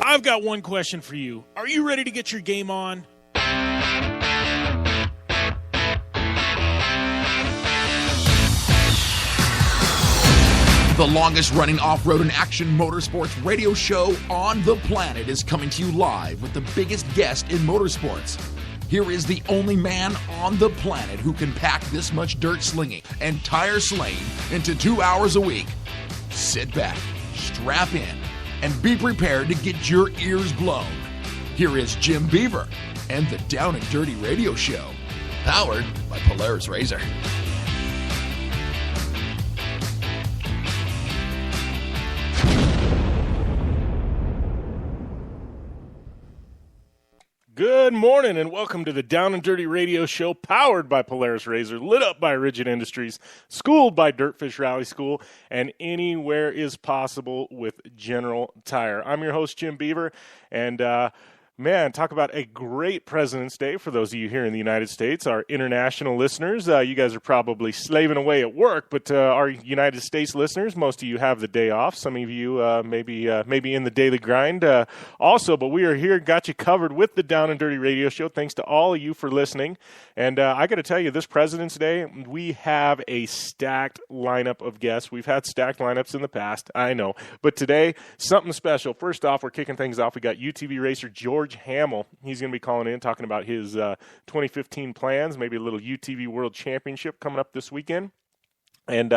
I've got one question for you. Are you ready to get your game on? The longest-running off-road and action motorsports radio show on the planet is coming to you live with the biggest guest in motorsports. Here is the only man on the planet who can pack this much dirt slinging and tire slaying into 2 hours a week. Sit back, strap in, and be prepared to get your ears blown. Here is Jim Beaver and the Down and Dirty Radio Show, powered by Polaris Razor. Good morning and welcome to the Down and Dirty Radio Show, powered by Polaris Razor, lit up by Rigid Industries, schooled by Dirtfish Rally School, and anywhere is possible with General Tire. I'm your host, Jim Beaver, and man, talk about a great President's Day for those of you here in the United States. Our international listeners, you guys are probably slaving away at work, but our United States listeners, most of you have the day off. Some of you maybe in the daily grind also, but we are here, got you covered with the Down and Dirty Radio Show. Thanks to all of you for listening. And I got to tell you, this President's Day, we have a stacked lineup of guests. We've had stacked lineups in the past, I know, but today, something special. First off, we're kicking things off. We got UTV racer George Hammel. He's going to be calling in, talking about his 2015 plans, maybe a little UTV World Championship coming up this weekend. And,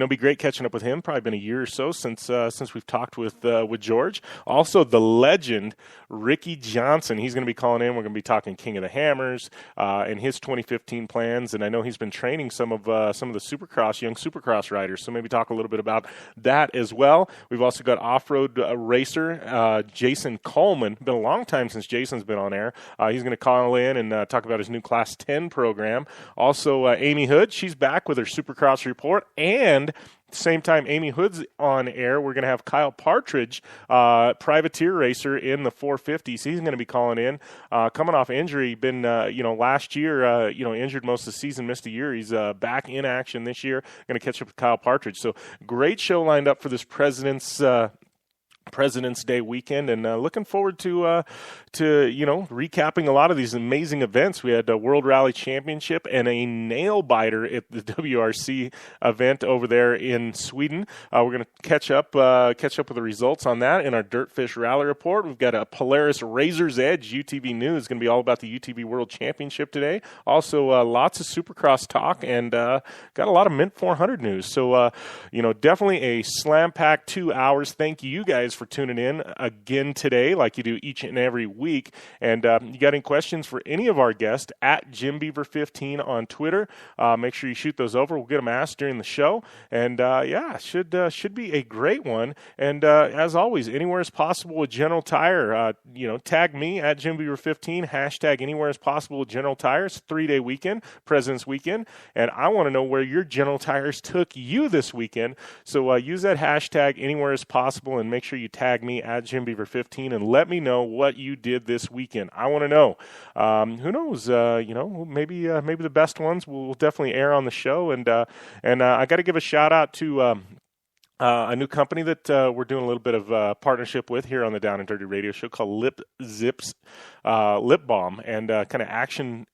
be great catching up with him. Probably been a year or so since we've talked with George. Also, the legend, Ricky Johnson. He's going to be calling in. We're going to be talking King of the Hammers and his 2015 plans. And I know he's been training some of the young Supercross riders. So maybe talk a little bit about that as well. We've also got off-road racer Jason Coleman. Been a long time since Jason's been on air. He's going to call in and talk about his new Class 10 program. Also, Ami Houde. She's back with her Supercross report. And same time Ami Houde's on air, we're going to have Kyle Partridge, privateer racer in the 450s. He's going to be calling in, coming off injury. Been, last year, injured most of the season, missed a year. He's back in action this year. Going to catch up with Kyle Partridge. So great show lined up for this President's Day weekend, and looking forward to recapping a lot of these amazing events. We had a World Rally Championship and a nail biter at the WRC event over there in Sweden. We're going to catch up with the results on that in our Dirtfish Rally Report. We've got a Polaris Razor's Edge UTV news. Going to be all about the UTV World Championship today. Also, lots of Supercross talk, and got a lot of Mint 400 news. So, definitely a slam-packed 2 hours. Thank you guys for tuning in again today, like you do each and every week. And you got any questions for any of our guests, at JimBeaver15 on Twitter, make sure you shoot those over. We'll get them asked during the show. And should be a great one. And as always, anywhere as possible with General Tire. Tag me at JimBeaver15, hashtag anywhere as possible with General Tire. It's a 3-day weekend, President's Weekend. And I want to know where your General Tires took you this weekend. So use that hashtag anywhere as possible, and make sure you tag me at JimBeaver15 and let me know what you did this weekend. I want to know. Who knows? Maybe the best ones will definitely air on the show. And I got to give a shout out to a new company that we're doing a little bit of partnership with here on the Down and Dirty Radio Show, called Lip Zips Lip Balm, and kind of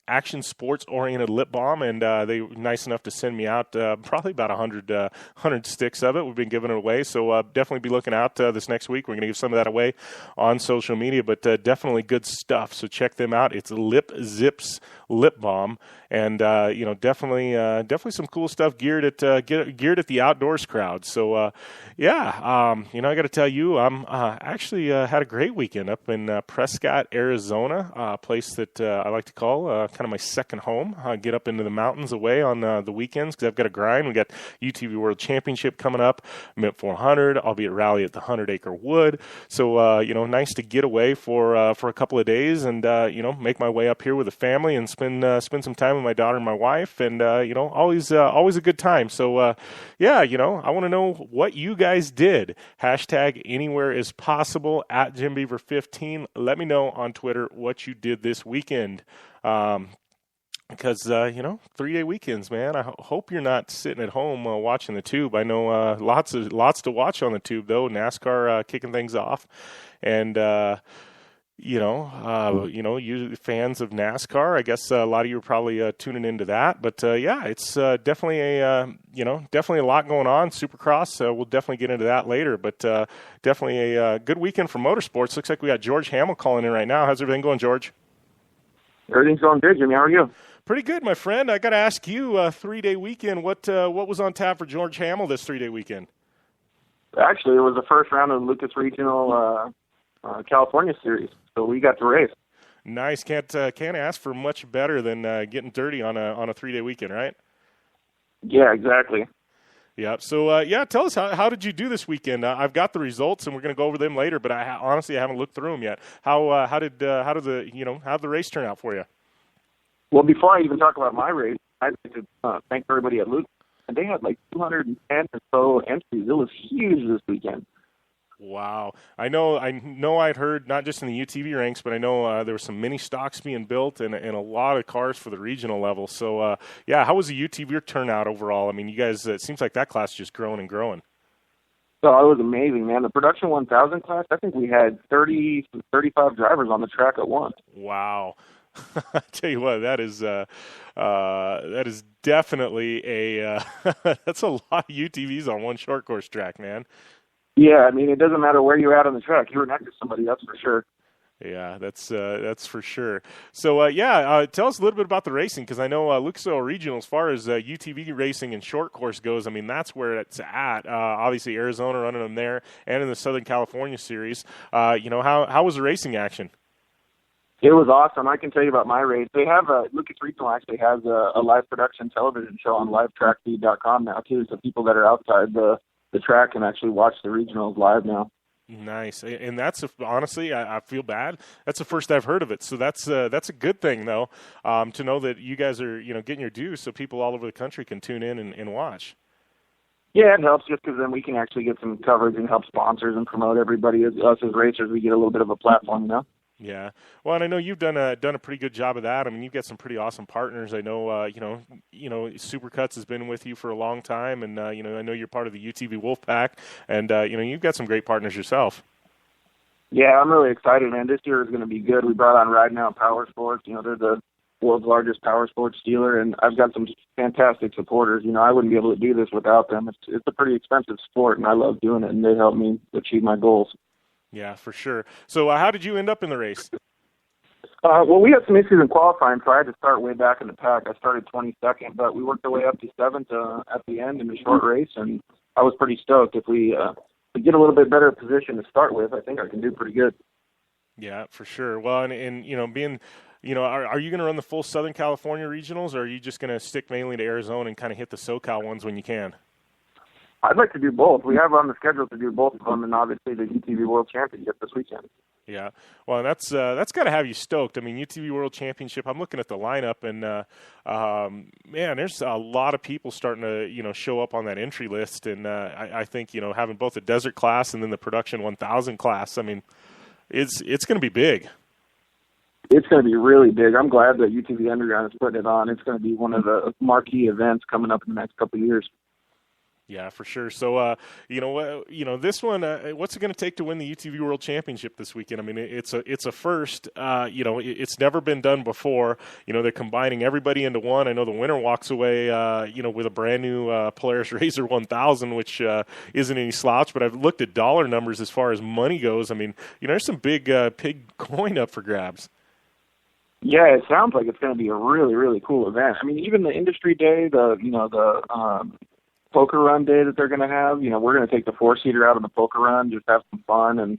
action sports oriented lip balm. And they were nice enough to send me out probably about 100 sticks of it. We've been giving it away, so definitely be looking out this next week. We're going to give some of that away on social media, but definitely good stuff. So check them out. It's Lip Zips Lip Balm, and definitely some cool stuff geared at the outdoors crowd. So I got to tell you, I'm actually had a great weekend up in Prescott, Arizona, a place that I like to call kind of my second home. I get up into the mountains away on the weekends because I've got to grind. We got UTV World Championship coming up, Mint 400. I'll be at rally at the 100-acre wood. So nice to get away for a couple of days and make my way up here with the family and spend some time with my daughter and my wife, and always a good time. So I want to know what you guys did. Hashtag anywhere is possible at JimBeaver15. Let me know on Twitter what you did this weekend. because 3-day weekends, man. I hope you're not sitting at home watching the tube. I know lots to watch on the tube though. NASCAR kicking things off, and you fans of NASCAR. I guess a lot of you are probably tuning into that. But yeah, it's definitely definitely a lot going on. Supercross. We'll definitely get into that later. But definitely a good weekend for motorsports. Looks like we got George Hammel calling in right now. How's everything going, George? Everything's going good, Jimmy. How are you? Pretty good, my friend. I got to ask you, 3-day weekend, what was on tap for George Hammel this 3-day weekend? Actually, it was the first round of the Lucas Regional California Series, so we got to race. Nice. Can't ask for much better than getting dirty on a 3-day weekend, right? Yeah, exactly. Yeah. So tell us how did you do this weekend? I've got the results, and we're going to go over them later. But honestly, I haven't looked through them yet. How did the race turn out for you? Well, before I even talk about my race, I'd like to thank everybody at Lucas. And they had like 210 or so entries. It was huge this weekend. Wow. I know I'd heard, not just in the UTV ranks, but I know there were some mini stocks being built and a lot of cars for the regional level. So, how was the UTV turnout overall? I mean, you guys, it seems like that class is just growing and growing. So it was amazing, man. The Production 1000 class, I think we had 35 drivers on the track at once. Wow. I tell you what, that is definitely that's a lot of UTVs on one short course track, man. Yeah, I mean, it doesn't matter where you're at on the track. You're next to somebody, that's for sure. Yeah, that's for sure. So, tell us a little bit about the racing, because I know Lucas Oil Regional, as far as UTV racing and short course goes, I mean, that's where it's at. Obviously, Arizona running them there, and in the Southern California Series. How was the racing action? It was awesome. I can tell you about my race. They have Lucas Regional actually has a live production television show on livetrackfeed.com now too, so people that are outside the track can actually watch the regionals live now. Nice, and that's honestly, I feel bad. That's the first I've heard of it, so that's a good thing though, to know that you guys are getting your due, so people all over the country can tune in and watch. Yeah, it helps just because then we can actually get some coverage and help sponsors and promote everybody. Us as racers, we get a little bit of a platform, Yeah, well, and I know you've done a pretty good job of that. I mean, you've got some pretty awesome partners. I know, Supercuts has been with you for a long time, and I know you're part of the UTV Wolfpack, and you've got some great partners yourself. Yeah, I'm really excited, man. This year is going to be good. We brought on Ride Now Power Sports. They're the world's largest power sports dealer, and I've got some fantastic supporters. I wouldn't be able to do this without them. It's a pretty expensive sport, and I love doing it, and they help me achieve my goals. Yeah, for sure. So how did you end up in the race? Well, we had some issues in qualifying, so I had to start way back in the pack. I started 22nd, but we worked our way up to 7th at the end in the short race, and I was pretty stoked. If we get a little bit better position to start with, I think I can do pretty good. Yeah, for sure. Well, and being, are you going to run the full Southern California regionals, or are you just going to stick mainly to Arizona and kind of hit the SoCal ones when you can? I'd like to do both. We have on the schedule to do both of them, and obviously the UTV World Championship this weekend. Yeah, well, that's got to have you stoked. I mean, UTV World Championship. I'm looking at the lineup, and man, there's a lot of people starting to show up on that entry list, and I think having both the desert class and then the production 1000 class. I mean, it's going to be big. It's going to be really big. I'm glad that UTV Underground is putting it on. It's going to be one of the marquee events coming up in the next couple of years. Yeah, for sure. So, this one, what's it going to take to win the UTV World Championship this weekend? I mean, it's a first. It's never been done before. They're combining everybody into one. I know the winner walks away, with a brand new Polaris Razor 1000, which isn't any slouch. But I've looked at dollar numbers as far as money goes. I mean, there's some big coin up for grabs. Yeah, it sounds like it's going to be a really, really cool event. I mean, even the industry day, the poker run day that they're going to have, we're going to take the 4-seater out of the poker run, just have some fun and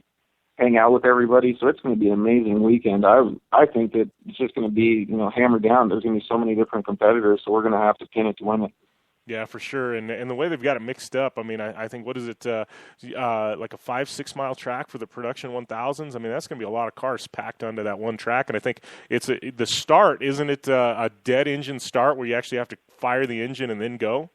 hang out with everybody. So it's going to be an amazing weekend. I think that it's just going to be, hammered down. There's going to be so many different competitors, so we're going to have to pin it to win it. Yeah, for sure. And the way they've got it mixed up, I mean, I think, what is it, like a 5-6 mile track for the production 1000s? I mean, that's going to be a lot of cars packed onto that one track. And I think the start, isn't it a dead engine start where you actually have to fire the engine and then go?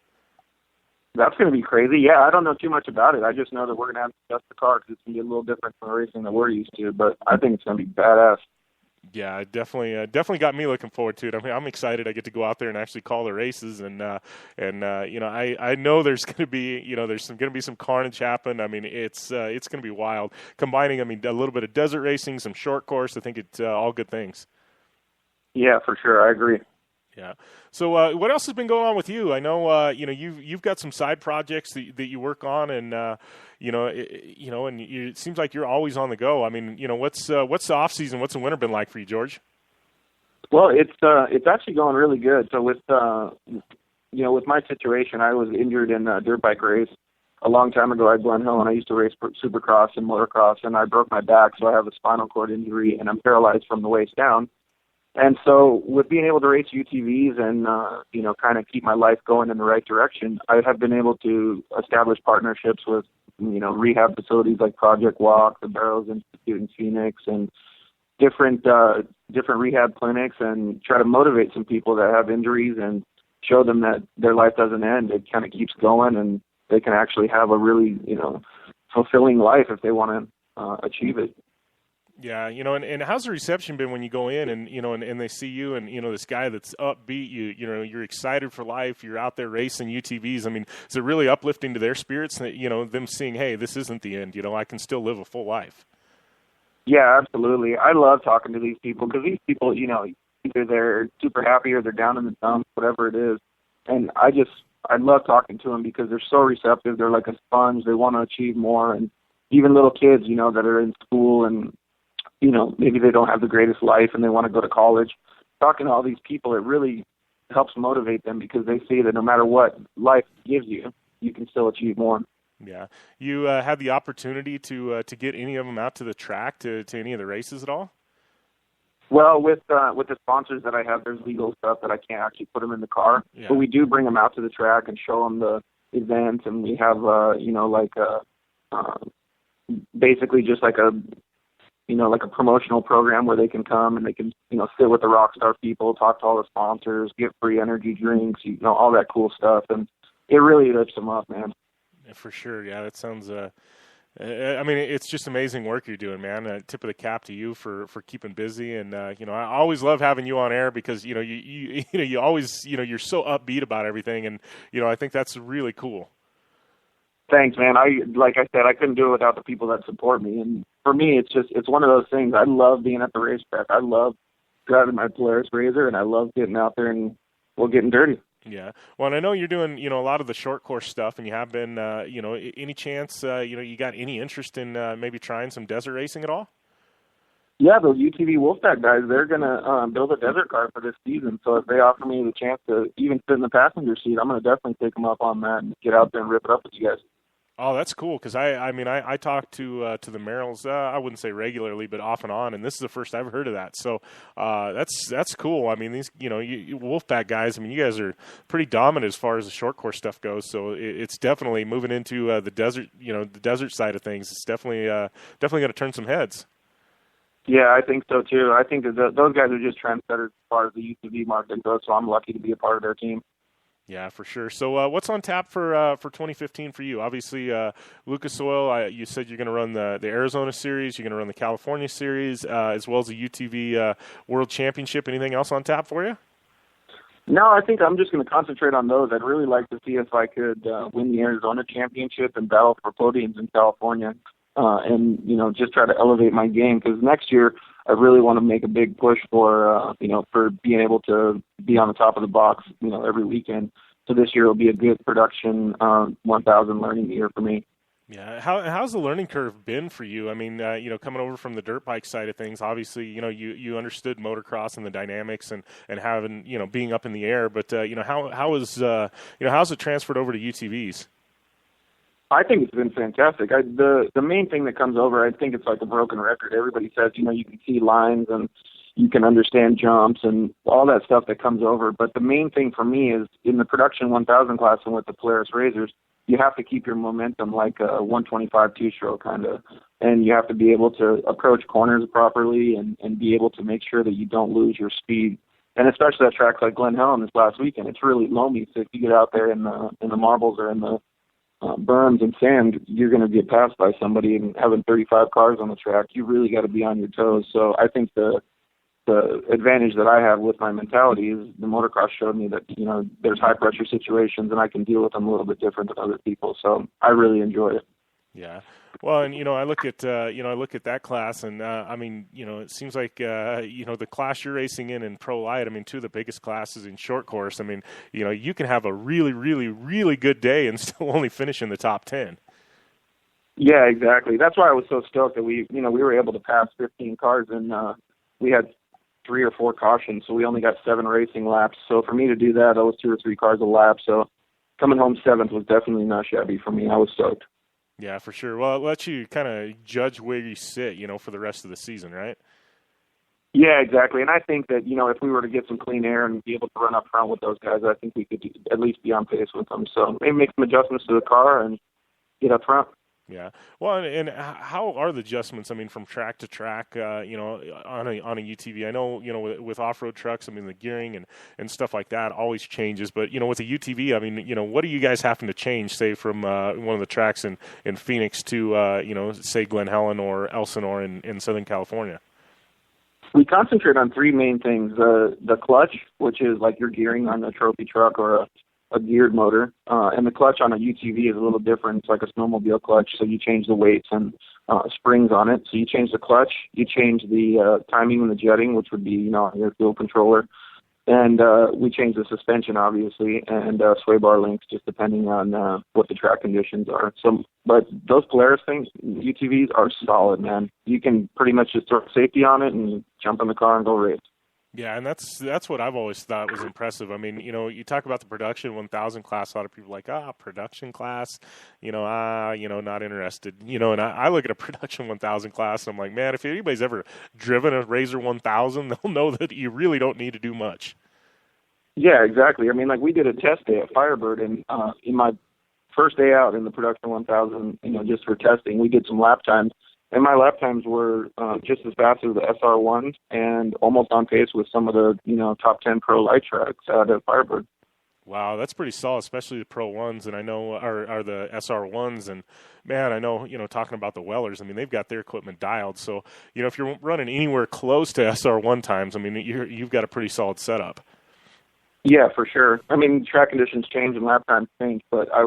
That's going to be crazy. Yeah, I don't know too much about it. I just know that we're going to have to adjust the car because it's going to be a little different from the racing that we're used to, but I think it's going to be badass. Yeah, it definitely got me looking forward to it. I mean, I'm excited. I get to go out there and actually call the races, and I know there's going to be there's going to be some carnage happen. I mean, it's going to be wild. Combining, I mean, a little bit of desert racing, some short course. I think it's all good things. Yeah, for sure. I agree. Yeah. So, what else has been going on with you? I know, you've got some side projects that you work on, and it seems like you're always on the go. I mean, what's the off season? What's the winter been like for you, George? Well, it's actually going really good. So with my situation, I was injured in a dirt bike race a long time ago at Glen Hill, and I used to race Supercross and motocross, and I broke my back, so I have a spinal cord injury, and I'm paralyzed from the waist down. And so with being able to race UTVs and, kind of keep my life going in the right direction, I have been able to establish partnerships with, rehab facilities like Project Walk, the Barrows Institute in Phoenix, and different rehab clinics, and try to motivate some people that have injuries and show them that their life doesn't end. It kind of keeps going, and they can actually have a really, fulfilling life if they want to achieve it. Yeah, and how's the reception been when you go in and and they see you and this guy that's upbeat, you're excited for life, you're out there racing UTVs. I mean, is it really uplifting to their spirits that them seeing, hey, this isn't the end, I can still live a full life? Yeah, absolutely. I love talking to these people because these people, either they're super happy or they're down in the dumps, whatever it is. And I love talking to them because they're so receptive. They're like a sponge. They want to achieve more. And even little kids, that are in school and maybe they don't have the greatest life and they want to go to college. Talking to all these people, it really helps motivate them because they see that no matter what life gives you, you can still achieve more. Yeah. You had the opportunity to get any of them out to the track, to any of the races at all? Well, with the sponsors that I have, there's legal stuff that I can't actually put them in the car. Yeah. But we do bring them out to the track and show them the events, and we have, basically just like a promotional program where they can come and they can, sit with the rock star people, talk to all the sponsors, get free energy drinks, all that cool stuff. And it really lifts them up, man. Yeah, for sure. Yeah, that sounds, it's just amazing work you're doing, man. Tip of the cap to you for keeping busy. And, I always love having you on air because, you always, you're so upbeat about everything. And, I think that's really cool. Thanks, man. Like I said, I couldn't do it without the people that support me. And for me, it's one of those things. I love being at the racetrack. I love driving my Polaris Razor, and I love getting out there and getting dirty. Yeah. Well, and I know you're doing, a lot of the short course stuff, and you have been, any chance, you got any interest in maybe trying some desert racing at all? Yeah, the UTV Wolfpack guys, they're going to build a desert car for this season. So if they offer me the chance to even sit in the passenger seat, I'm going to definitely take them up on that and get out there and rip it up with you guys. Oh, that's cool because I talk to the Merrills. I wouldn't say regularly, but off and on, and this is the first I've heard of that. So that's cool. I mean, these you Wolfpack guys. I mean, you guys are pretty dominant as far as the short course stuff goes. So it's definitely moving into the desert. The desert side of things. It's definitely going to turn some heads. Yeah, I think so too. I think that those guys are just trendsetters as far as the UTV market goes. So I'm lucky to be a part of their team. Yeah, for sure. So what's on tap for 2015 for you? Obviously, Lucas Oil, you said you're going to run the Arizona Series, you're going to run the California Series, as well as the UTV World Championship. Anything else on tap for you? No, I think I'm just going to concentrate on those. I'd really like to see if I could win the Arizona Championship and battle for podiums in California and, just try to elevate my game because next year I really want to make a big push for, for being able to be on the top of the box, every weekend. So this year will be a good production 1,000 learning year for me. Yeah. How's the learning curve been for you? I mean, coming over from the dirt bike side of things, obviously, you understood motocross and the dynamics and having, being up in the air, but, how's it transferred over to UTVs? I think it's been fantastic. The main thing that comes over, I think it's like a broken record. Everybody says, you can see lines and you can understand jumps and all that stuff that comes over. But the main thing for me is in the production 1,000 class and with the Polaris Razors, you have to keep your momentum like a 125 two-stroke kind of. And you have to be able to approach corners properly and be able to make sure that you don't lose your speed. And especially at tracks like Glen Helen this last weekend, it's really loamy. So if you get out there in the marbles or in the berms and sand, you're going to get passed by somebody, and having 35 cars on the track, you really got to be on your toes. So I think the the advantage that I have with my mentality is the motocross showed me that, there's high pressure situations and I can deal with them a little bit different than other people. So I really enjoy it. Yeah. Well, and, I look at that class and, it seems like, the class you're racing in Pro Light, two of the biggest classes in short course. You can have a really, really, really good day and still only finish in the top 10. Yeah, exactly. That's why I was so stoked that we were able to pass 15 cars and we had 3 or 4 cautions, so we only got 7 racing laps. So for me to do that was 2 or 3 cars a lap. So coming home 7th was definitely not shabby for me. I was stoked. Yeah, for sure. Well, it lets you kind of judge where you sit, for the rest of the season, right? Yeah, exactly. And I think that, if we were to get some clean air and be able to run up front with those guys, I think we could at least be on pace with them. So maybe make some adjustments to the car and get up front. Yeah. Well, and how are the adjustments? From track to track, on a UTV. I know, with off-road trucks, the gearing and stuff like that always changes. But with a UTV, what are you guys having to change, say, from one of the tracks in Phoenix to, say, Glen Helen or Elsinore in Southern California? We concentrate on 3 main things: the clutch, which is like your gearing on a trophy truck or a geared motor, and the clutch on a UTV is a little different. It's like a snowmobile clutch, so you change the weights and springs on it. So you change the clutch, you change the timing and the jetting, which would be, your fuel controller, and we change the suspension, obviously, and sway bar links, just depending on what the track conditions are. So, but those Polaris things, UTVs are solid, man. You can pretty much just throw safety on it and jump in the car and go race. Yeah, and that's what I've always thought was impressive. You talk about the production 1000 class, a lot of people are like, production class, not interested. And I look at a production 1000 class and I'm like, man, if anybody's ever driven a Razor 1000, they'll know that you really don't need to do much. Yeah, exactly. We did a test day at Firebird, and in my first day out in the production 1000, just for testing, we did some lap times. And my lap times were just as fast as the SR1s and almost on pace with some of the, top 10 Pro Light tracks out at Firebird. Wow, that's pretty solid, especially the Pro 1s, and I know are the SR1s. And, man, I know, talking about the Wellers, they've got their equipment dialed. So, if you're running anywhere close to SR1 times, you've got a pretty solid setup. Yeah, for sure. Track conditions change and lap times change, but I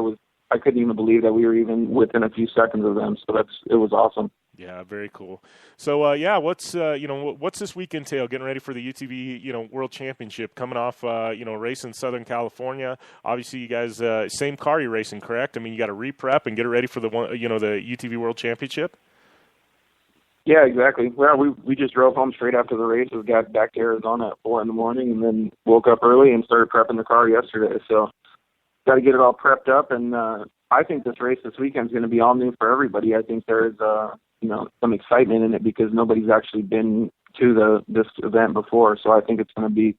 couldn't even believe that we were even within a few seconds of them. So it was awesome. Yeah, very cool. So, what's this week entail? Getting ready for the UTV, World Championship coming off, race in Southern California. Obviously, you guys, same car you're racing, correct? You got to re-prep and get it ready for the UTV World Championship. Yeah, exactly. Well, we just drove home straight after the races, got back to Arizona at 4 a.m, and then woke up early and started prepping the car yesterday. So, got to get it all prepped up, and I think this race this weekend is going to be all new for everybody. I think there's some excitement in it because nobody's actually been to this event before. So I think it's going to be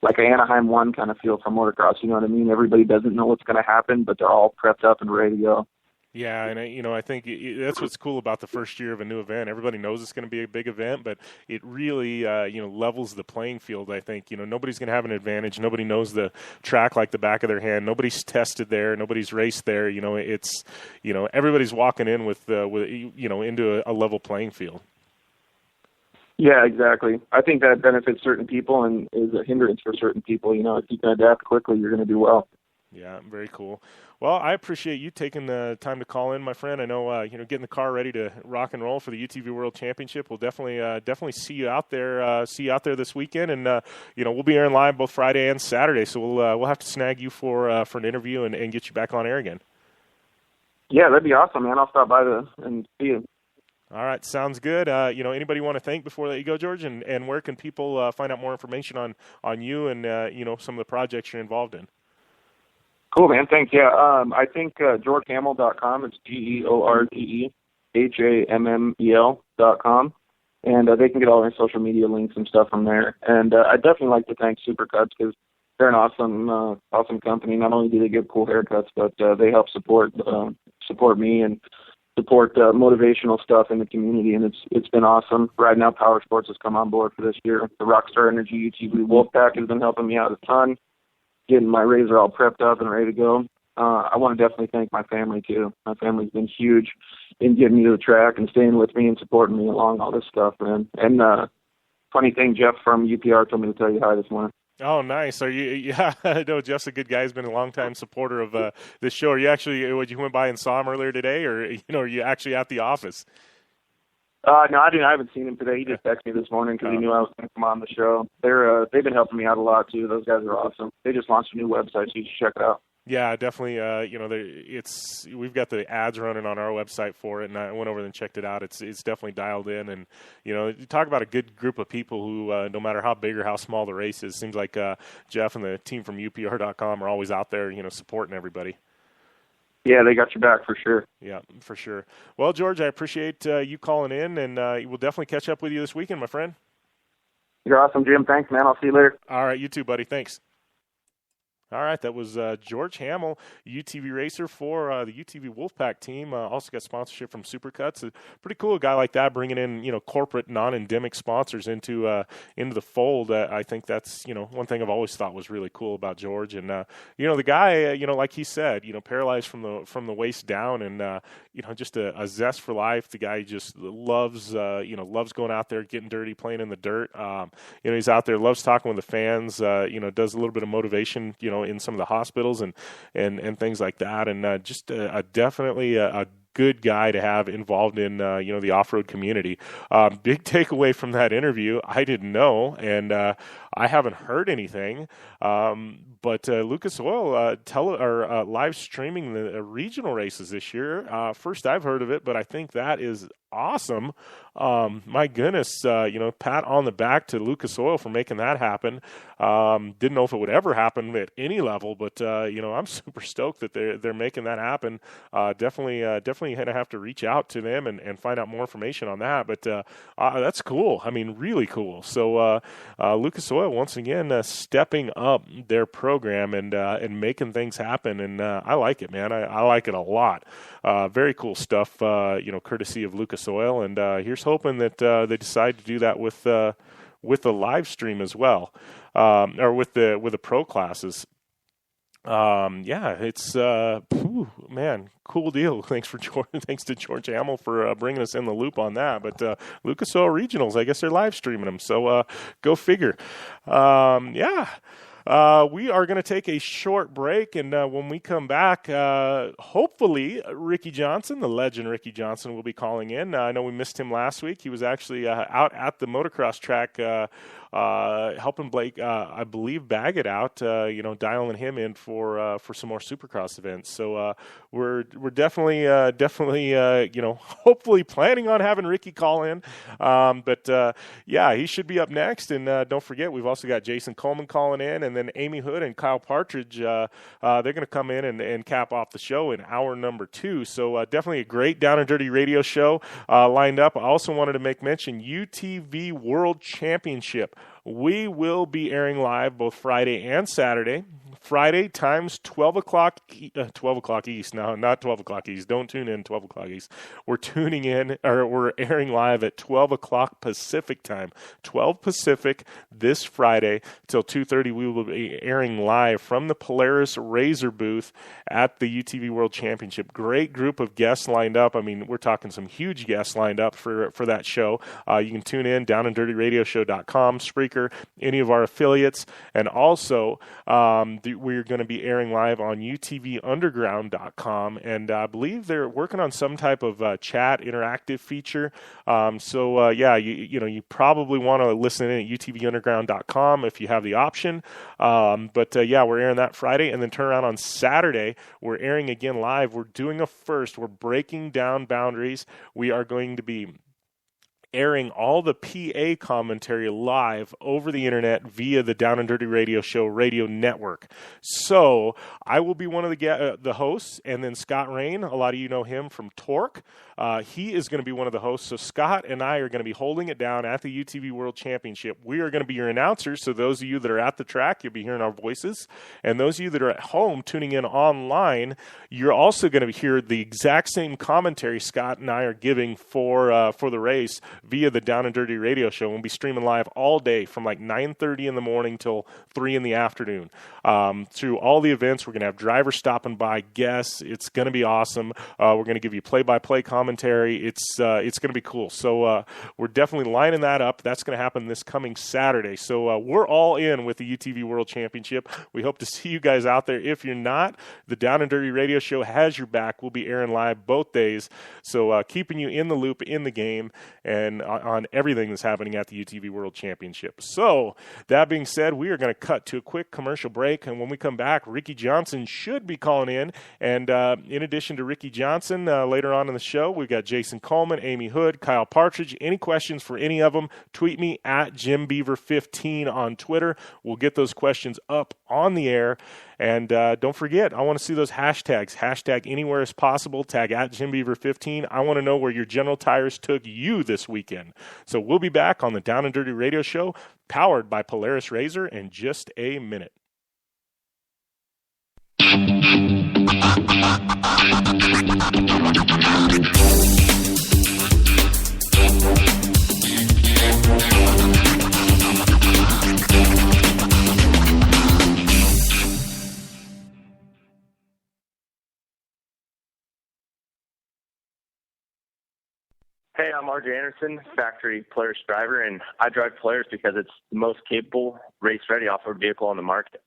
like an Anaheim 1 kind of feel for motocross. You know what I mean? Everybody doesn't know what's going to happen, but they're all prepped up and ready to go. Yeah, and I think that's what's cool about the first year of a new event. Everybody knows it's going to be a big event, but it really levels the playing field. I think nobody's going to have an advantage. Nobody knows the track like the back of their hand. Nobody's tested there. Nobody's raced there. It's everybody's walking in with into a level playing field. Yeah, exactly. I think that benefits certain people and is a hindrance for certain people. If you can adapt quickly, you're going to do well. Yeah, very cool. Well, I appreciate you taking the time to call in, my friend. I know, getting the car ready to rock and roll for the UTV World Championship. We'll definitely see you out there. This weekend, and we'll be airing live both Friday and Saturday. So we'll have to snag you for an interview and get you back on air again. Yeah, that'd be awesome, man. I'll stop by and see you. All right, sounds good. Anybody want to thank before I let you go, George? And where can people find out more information on you and some of the projects you're involved in? Cool, man. Thanks. Yeah, I think GeorgeHammel.com. It's GeorgeHammel.com. And they can get all their social media links and stuff from there. And I'd definitely like to thank Supercuts because they're an awesome company. Not only do they give cool haircuts, but they help support me and support motivational stuff in the community. And it's been awesome. Right now, Power Sports has come on board for this year. The Rockstar Energy UTV Wolfpack has been helping me out a ton, getting my Razor all prepped up and ready to go. I want to definitely thank my family, too. My family's been huge in getting me to the track and staying with me and supporting me along all this stuff, man. And Funny thing, Jeff from UPR told me to tell you hi this morning. Oh, nice. Are you? Yeah, I know Jeff's a good guy. He's been a long-time supporter of this show. Are you actually? You went by and saw him earlier today, or are you actually at the office? No, I didn't. I haven't seen him today. He just texted me this morning because he knew I was going to come on the show. They've been helping me out a lot too. Those guys are awesome. They just launched a new website, so you should check it out. Yeah, definitely. We've got the ads running on our website for it, and I went over and checked it out. It's definitely dialed in, and you talk about a good group of people who, no matter how big or how small the race is, seems like Jeff and the team from UPR.com are always out there, supporting everybody. Yeah, they got your back for sure. Yeah, for sure. Well, George, I appreciate you calling in, and we'll definitely catch up with you this weekend, my friend. You're awesome, Jim. Thanks, man. I'll see you later. All right, you too, buddy. Thanks. All right, that was George Hammel, UTV racer for the UTV Wolfpack team. Also got sponsorship from Supercuts. A pretty cool guy like that, bringing in corporate non-endemic sponsors into the fold. I think that's one thing I've always thought was really cool about George. And the guy, like he said, paralyzed from the waist down, and just a zest for life. The guy just loves loves going out there, getting dirty, playing in the dirt. He's out there, loves talking with the fans. Does a little bit of motivation, in some of the hospitals and things like that, and definitely a good guy to have involved in the off-road community. Big takeaway from that interview, I didn't know, and I haven't heard anything, but Lucas Oil live streaming the regional races this year. First I've heard of it, but I think that is awesome. My goodness, pat on the back to Lucas Oil for making that happen. Didn't know if it would ever happen at any level, but I'm super stoked that they're making that happen. Definitely gonna have to reach out to them and find out more information on that. But that's cool. I mean, really cool. So Lucas Oil once again stepping up their program and making things happen, and I like it, man. I like it a lot. Very cool stuff. Courtesy of Lucas Oil, and here's hoping that they decide to do that with the live stream as well, or with the pro classes. It's man, cool deal. Thanks to George Hammel for bringing us in the loop on that. But Lucas Oil Regionals, I guess they're live streaming them, so go figure. We are going to take a short break, and when we come back, hopefully Ricky Johnson, the legend Ricky Johnson, will be calling in. I know we missed him last week. He was actually out at the motocross track helping Blake, I believe, bag it out, dialing him in for some more Supercross events. So we're definitely hopefully planning on having Ricky call in. But he should be up next. And don't forget, we've also got Jason Coleman calling in, and then Ami Houde and Kyle Partridge. They're going to come in and cap off the show in hour number 2. So definitely a great Down and Dirty radio show lined up. I also wanted to make mention UTV World Championship. We will be airing live both Friday and Saturday. Friday times 12 o'clock East. No, not 12 o'clock East. Don't tune in 12 o'clock East. We're airing live at 12 o'clock Pacific time. 12 Pacific this Friday till 2:30. We will be airing live from the Polaris Razor booth at the UTV World Championship. Great group of guests lined up. I mean, we're talking some huge guests lined up for that show. You can tune in, downanddirtyradioshow.com, Spreaker, any of our affiliates, and also we're going to be airing live on utvunderground.com, and I believe they're working on some type of chat interactive feature. You probably want to listen in at utvunderground.com if you have the option. We're airing that Friday, and then turn around on Saturday. We're airing again live. We're doing a first. We're breaking down boundaries. We are going to be airing all the PA commentary live over the internet via the Down and Dirty Radio Show radio network. So I will be one of the hosts, and then Scott Rain, a lot of you know him from Torque. He is going to be one of the hosts. So Scott and I are going to be holding it down at the UTV World Championship. We are going to be your announcers. So those of you that are at the track, you'll be hearing our voices. And those of you that are at home tuning in online, you're also going to hear the exact same commentary Scott and I are giving for the race via the Down and Dirty Radio Show. We'll be streaming live all day from like 9:30 in the morning till 3 in the afternoon. Through all the events, we're going to have drivers stopping by, guests. It's going to be awesome. We're going to give you play-by-play commentary. It's going to be cool. So we're definitely lining that up. That's going to happen this coming Saturday. So we're all in with the UTV World Championship. We hope to see you guys out there. If you're not, the Down and Dirty Radio Show has your back. We'll be airing live both days. So keeping you in the loop, in the game, and on everything that's happening at the UTV World Championship. So that being said, we are going to cut to a quick commercial break. And when we come back, Ricky Johnson should be calling in. And in addition to Ricky Johnson, later on in the show, we've got Jason Coleman, Ami Houde, Kyle Partridge. Any questions for any of them, tweet me at JimBeaver15 on Twitter. We'll get those questions up on the air. And don't forget, I want to see those hashtags. Hashtag anywhere as possible. Tag at JimBeaver15. I want to know where your General Tires took you this weekend. So we'll be back on the Down and Dirty Radio Show, powered by Polaris Razor, in just a minute. Hey, I'm RJ Anderson, factory Polaris driver, and I drive Polaris because it's the most capable, race-ready off-road vehicle on the market.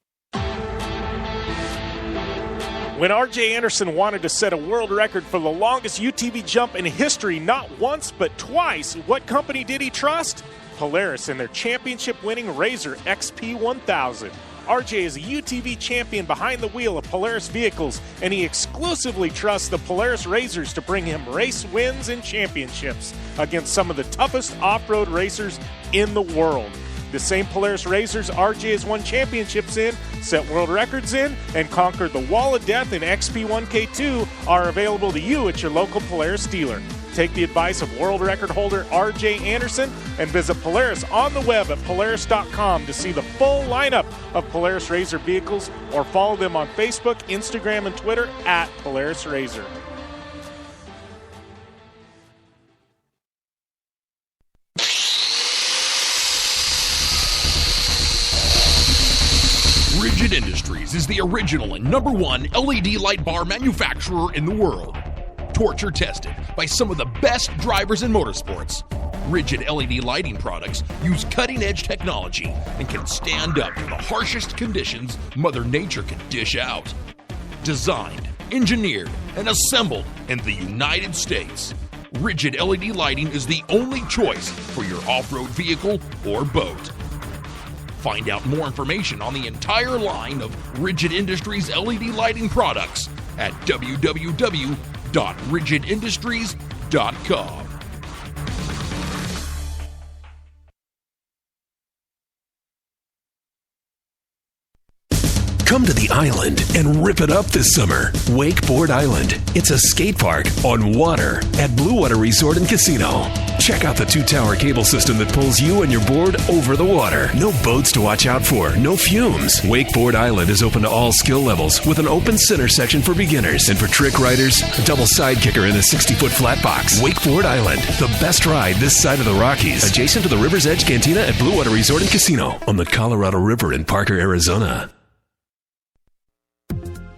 When R.J. Anderson wanted to set a world record for the longest UTV jump in history, not once but twice, what company did he trust? Polaris and their championship-winning Razor XP 1000. R.J. is a UTV champion behind the wheel of Polaris vehicles, and he exclusively trusts the Polaris Razors to bring him race wins and championships against some of the toughest off-road racers in the world. The same Polaris Razors RJ has won championships in, set world records in, and conquered the Wall of Death in XP1K2 are available to you at your local Polaris dealer. Take the advice of world record holder RJ Anderson and visit Polaris on the web at Polaris.com to see the full lineup of Polaris Razor vehicles, or follow them on Facebook, Instagram, and Twitter at Polaris Razor. Rigid Industries is the original and #1 LED light bar manufacturer in the world. Torture tested by some of the best drivers in motorsports. Rigid LED lighting products use cutting-edge technology and can stand up to the harshest conditions Mother Nature can dish out. Designed, engineered, and assembled in the United States, Rigid LED lighting is the only choice for your off-road vehicle or boat. Find out more information on the entire line of Rigid Industries LED lighting products at www.rigidindustries.com. Come to the island and rip it up this summer. Wakeboard Island. It's a skate park on water at Blue Water Resort and Casino. Check out the 2-tower cable system that pulls you and your board over the water. No boats to watch out for, no fumes. Wakeboard Island is open to all skill levels with an open center section for beginners. And for trick riders, a double side kicker in a 60-foot flat box. Wakeboard Island, the best ride this side of the Rockies. Adjacent to the River's Edge Cantina at Blue Water Resort and Casino on the Colorado River in Parker, Arizona.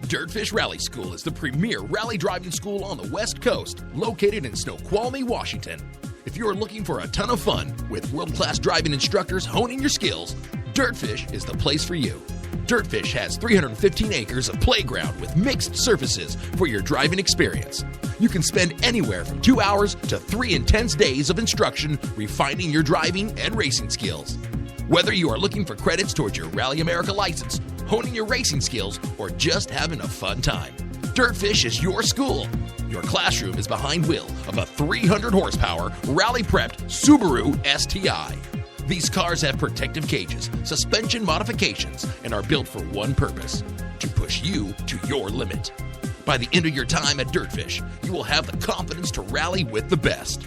Dirtfish Rally School is the premier rally driving school on the West Coast, located in Snoqualmie, Washington. If you're looking for a ton of fun with world-class driving instructors honing your skills, Dirtfish is the place for you. Dirtfish has 315 acres of playground with mixed surfaces for your driving experience. You can spend anywhere from 2 hours to 3 intense days of instruction refining your driving and racing skills. Whether you are looking for credits towards your Rally America license, honing your racing skills, or just having a fun time, Dirtfish is your school. Your classroom is behind wheel of a 300 horsepower rally-prepped Subaru STI. These cars have protective cages, suspension modifications, and are built for one purpose: to push you to your limit. By the end of your time at Dirtfish, you will have the confidence to rally with the best.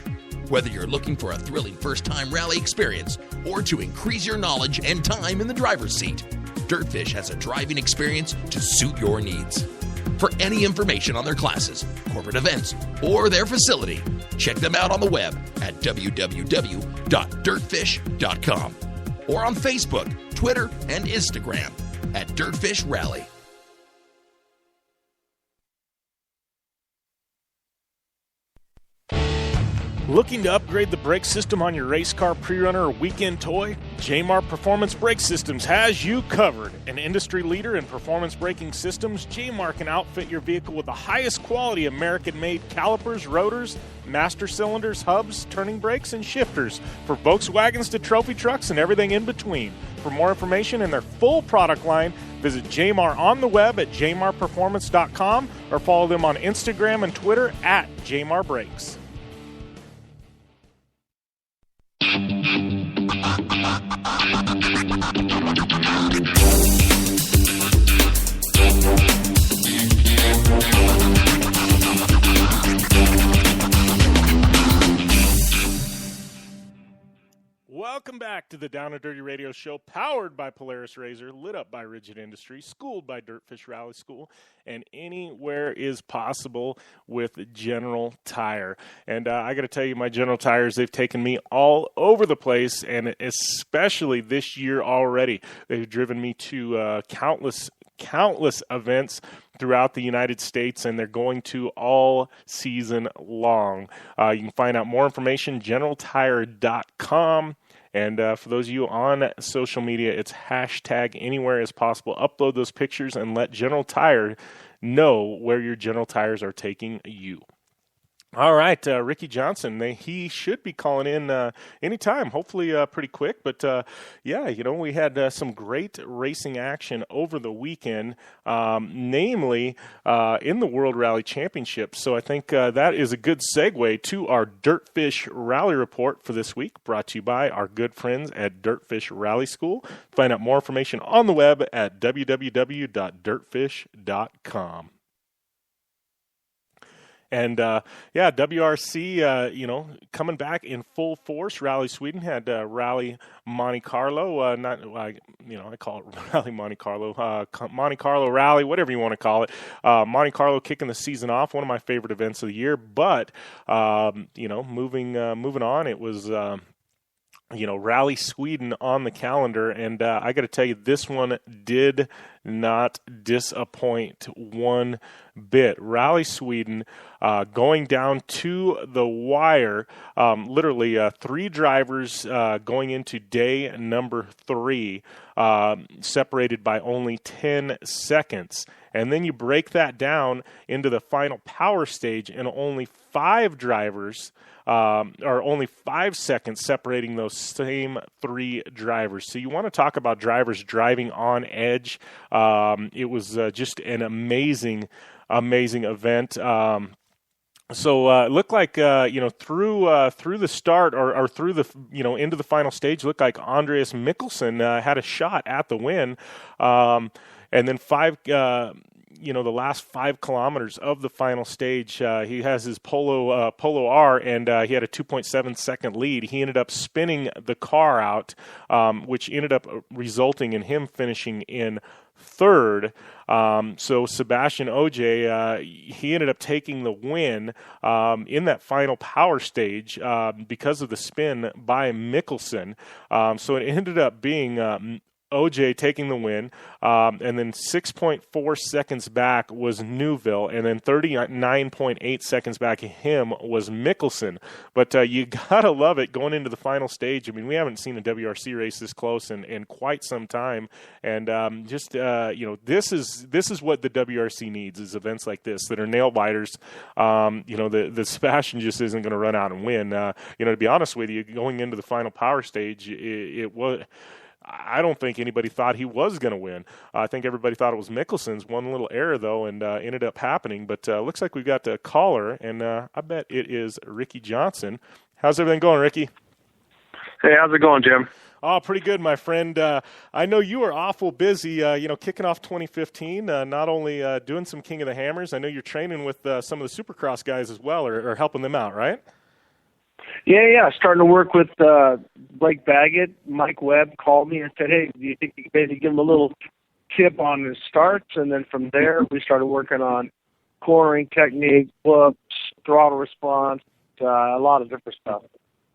Whether you're looking for a thrilling first-time rally experience or to increase your knowledge and time in the driver's seat, Dirtfish has a driving experience to suit your needs. For any information on their classes, corporate events, or their facility, check them out on the web at www.dirtfish.com or on Facebook, Twitter, and Instagram at Dirtfish Rally. Looking to upgrade the brake system on your race car, pre-runner, or weekend toy? Jmar Performance Brake Systems has you covered. An industry leader in performance braking systems, Jmar can outfit your vehicle with the highest quality American-made calipers, rotors, master cylinders, hubs, turning brakes, and shifters for Volkswagens to trophy trucks and everything in between. For more information and their full product line, visit Jmar on the web at jmarperformance.com or follow them on Instagram and Twitter at Jmar Brakes. Welcome back to the Down and Dirty Radio Show, powered by Polaris Razor, lit up by Rigid Industries, schooled by Dirtfish Rally School, and anywhere is possible with General Tire. And I got to tell you, my General Tires, they've taken me all over the place, and especially this year already. They've driven me to countless events throughout the United States, and they're going to all season long. You can find out more information, generaltire.com. And for those of you on social media, it's hashtag anywhere as possible. Upload those pictures and let General Tire know where your General Tires are taking you. All right, Ricky Johnson, he should be calling in anytime, hopefully pretty quick. But, yeah, we had some great racing action over the weekend, namely in the World Rally Championship. So I think that is a good segue to our Dirtfish Rally Report for this week, brought to you by our good friends at Dirtfish Rally School. Find out more information on the web at www.dirtfish.com. And, WRC, coming back in full force. Rally Sweden had Rally Monte Carlo. I call it Rally Monte Carlo. Monte Carlo Rally, whatever you want to call it. Monte Carlo kicking the season off, one of my favorite events of the year. But, moving on, it was... Rally Sweden on the calendar, and I got to tell you, this one did not disappoint one bit. Rally Sweden going down to the wire, literally 3 drivers going into day number 3, separated by only 10 seconds. And then you break that down into the final power stage, and only 5 drivers are only 5 seconds separating those same 3 drivers. So you want to talk about drivers driving on edge. It was just an amazing event. So it looked like through the start or through the into the final stage, looked like Andreas Mikkelsen had a shot at the win, and then the last 5 kilometers of the final stage, he has his Polo R, and he had a 2.7 second lead. He ended up spinning the car out, which ended up resulting in him finishing in 3rd. So Sebastian Ogier, he ended up taking the win in that final power stage because of the spin by Mikkelsen. So it ended up being OJ taking the win, and then 6.4 seconds back was Neuville, and then 39.8 seconds back of him was Mikkelsen. But you gotta love it going into the final stage. I mean, we haven't seen a WRC race this close in quite some time, and this is what the WRC needs, is events like this that are nail biters. The Sebastian just isn't going to run out and win. To be honest with you, going into the final power stage, it was. I don't think anybody thought he was going to win. I think everybody thought it was Mikkelsen's. One little error, though, and ended up happening. But looks like we've got a caller, and I bet it is Ricky Johnson. How's everything going, Ricky? Hey, how's it going, Jim? Oh, pretty good, my friend. I know you are awful busy, kicking off 2015, not only doing some King of the Hammers. I know you're training with some of the Supercross guys as well, or helping them out, right? Yeah. Starting to work with Blake Baggett. Mike Webb called me and said, hey, do you think you could maybe give him a little tip on his starts, and then from there we started working on cornering technique, whoops, throttle response, a lot of different stuff.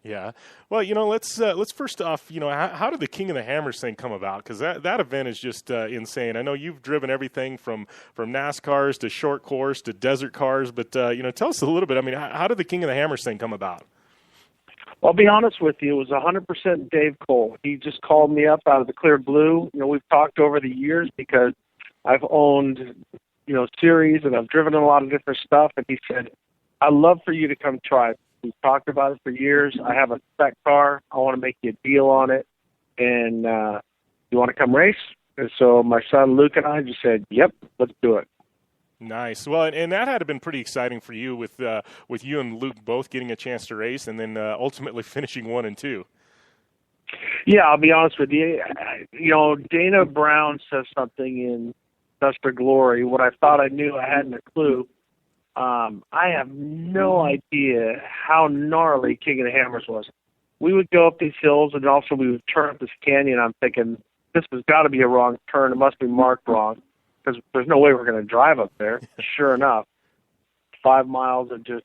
Yeah. Well, let's first off, how did the King of the Hammers thing come about? Because that event is just insane. I know you've driven everything from NASCARs to short course to desert cars, but tell us a little bit. I mean, how did the King of the Hammers thing come about? Well, I'll be honest with you, it was 100% Dave Cole. He just called me up out of the clear blue. We've talked over the years because I've owned, series, and I've driven a lot of different stuff, and he said, I'd love for you to come try it. We've talked about it for years. I have a spec car. I want to make you a deal on it, and you want to come race? And so my son Luke and I just said, yep, let's do it. Nice. Well, and that had to have been pretty exciting for you with you and Luke both getting a chance to race and then ultimately finishing 1 and 2. Yeah, I'll be honest with you. Dana Brown says something in Dust or Glory. What I thought I knew, I hadn't a clue. I have no idea how gnarly King of the Hammers was. We would go up these hills, and also we would turn up this canyon. I'm thinking, this has got to be a wrong turn. It must be marked wrong, because there's no way we're going to drive up there. Sure enough, 5 miles of just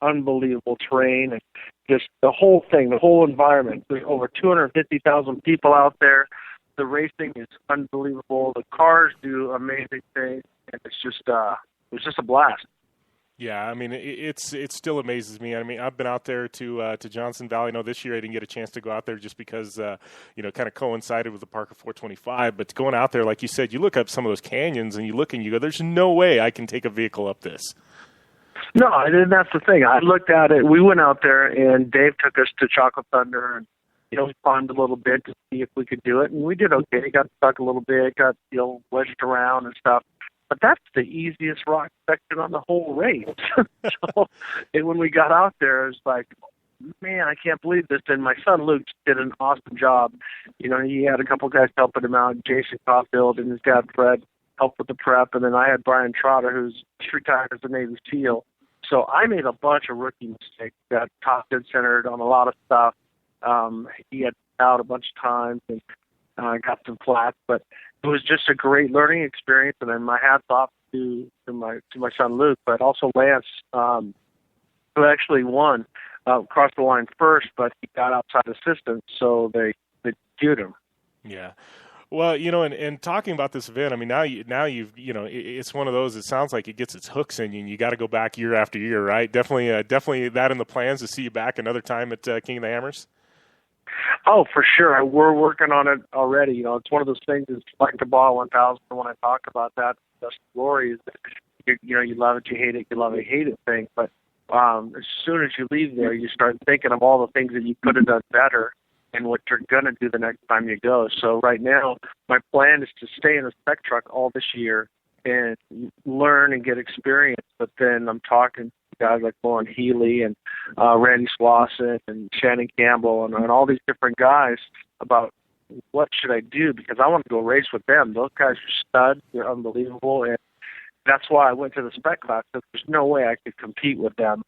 unbelievable terrain, and just the whole thing, the whole environment. There's over 250,000 people out there. The racing is unbelievable. The cars do amazing things, and it was just a blast. Yeah, I mean, it still amazes me. I mean, I've been out there to Johnson Valley. I know this year I didn't get a chance to go out there just because, kind of coincided with the Parker 425. But going out there, like you said, you look up some of those canyons and you look and you go, there's no way I can take a vehicle up this. No, and that's the thing. I looked at it. We went out there, and Dave took us to Chocolate Thunder, and we climbed a little bit to see if we could do it, and we did okay. Got stuck a little bit, got wedged around and stuff. But that's the easiest rock section on the whole race. And when we got out there, it was like, man, I can't believe this. And my son Luke did an awesome job. He had a couple guys helping him out. Jason Caulfield and his dad Fred helped with the prep. And then I had Brian Trotter, who's retired as a Navy SEAL. So I made a bunch of rookie mistakes. Got top dead centered on a lot of stuff. He had out a bunch of times and got some flats, but it was just a great learning experience. And then my hat's off to my son Luke, but also Lance, who actually won, crossed the line first, but he got outside assistance, so they cued him. Yeah. Well, and talking about this event, I mean, now you've it's one of those. It sounds like it gets its hooks in you, and you got to go back year after year, right? Definitely that in the plans to see you back another time at King of the Hammers. Oh, for sure. We're working on it already. It's one of those things. It's like the Ball 1000. When I talk about that, that's the glory. Is that you love it, you hate it, you love it, hate it thing. But as soon as you leave there, you start thinking of all the things that you could have done better and what you're going to do the next time you go. So right now, my plan is to stay in a spec truck all this year and learn and get experience. But then I'm talking to guys like Lauren Healy and Randy Swasson and Shannon Campbell and all these different guys about what should I do, because I want to go race with them. Those guys are studs. They're unbelievable. And that's why I went to the spec class, because there's no way I could compete with them.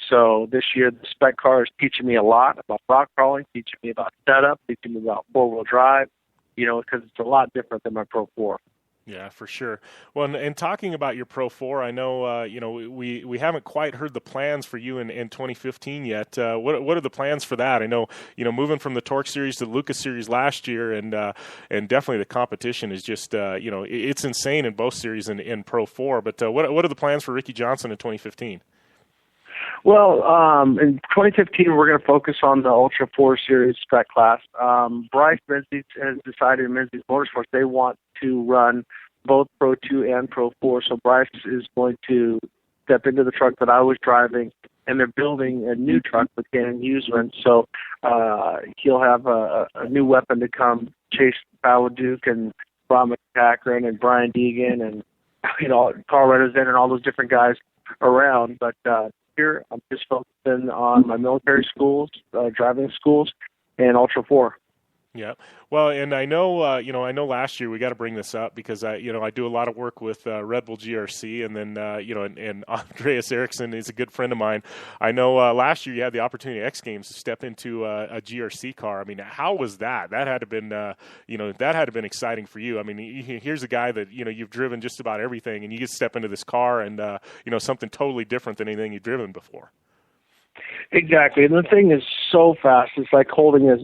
So this year, the spec car is teaching me a lot about rock crawling, teaching me about setup, teaching me about four-wheel drive, because it's a lot different than my Pro 4. Yeah, for sure. Well, and talking about your Pro 4, I know, we haven't quite heard the plans for you in 2015 yet. What are the plans for that? I know, moving from the Torque Series to the Lucas Series last year, and definitely the competition is just, it's insane in both series in Pro 4. But what are the plans for Ricky Johnson in 2015? Well, in 2015, we're going to focus on the Ultra 4 Series spec class. Bryce Menzies has decided in Menzies Motorsports they want to run both Pro 2 and Pro 4. So Bryce is going to step into the truck that I was driving, and they're building a new truck with Gannon Huseman. So he'll have a new weapon to come chase Kyle Duke and Bob McCackran and Brian Deegan and Carl Reddison and all those different guys around. But here I'm just focusing on my military schools, driving schools, and Ultra 4. Yeah. Well, and I know, I know last year we got to bring this up because I do a lot of work with Red Bull GRC, and then, and Andreas Eriksson is a good friend of mine. I know last year you had the opportunity at X Games to step into a GRC car. I mean, how was that? That had to been, that had to been exciting for you. I mean, here's a guy that, you've driven just about everything, and you get to step into this car and, something totally different than anything you've driven before. Exactly, and the thing is so fast. It's like holding a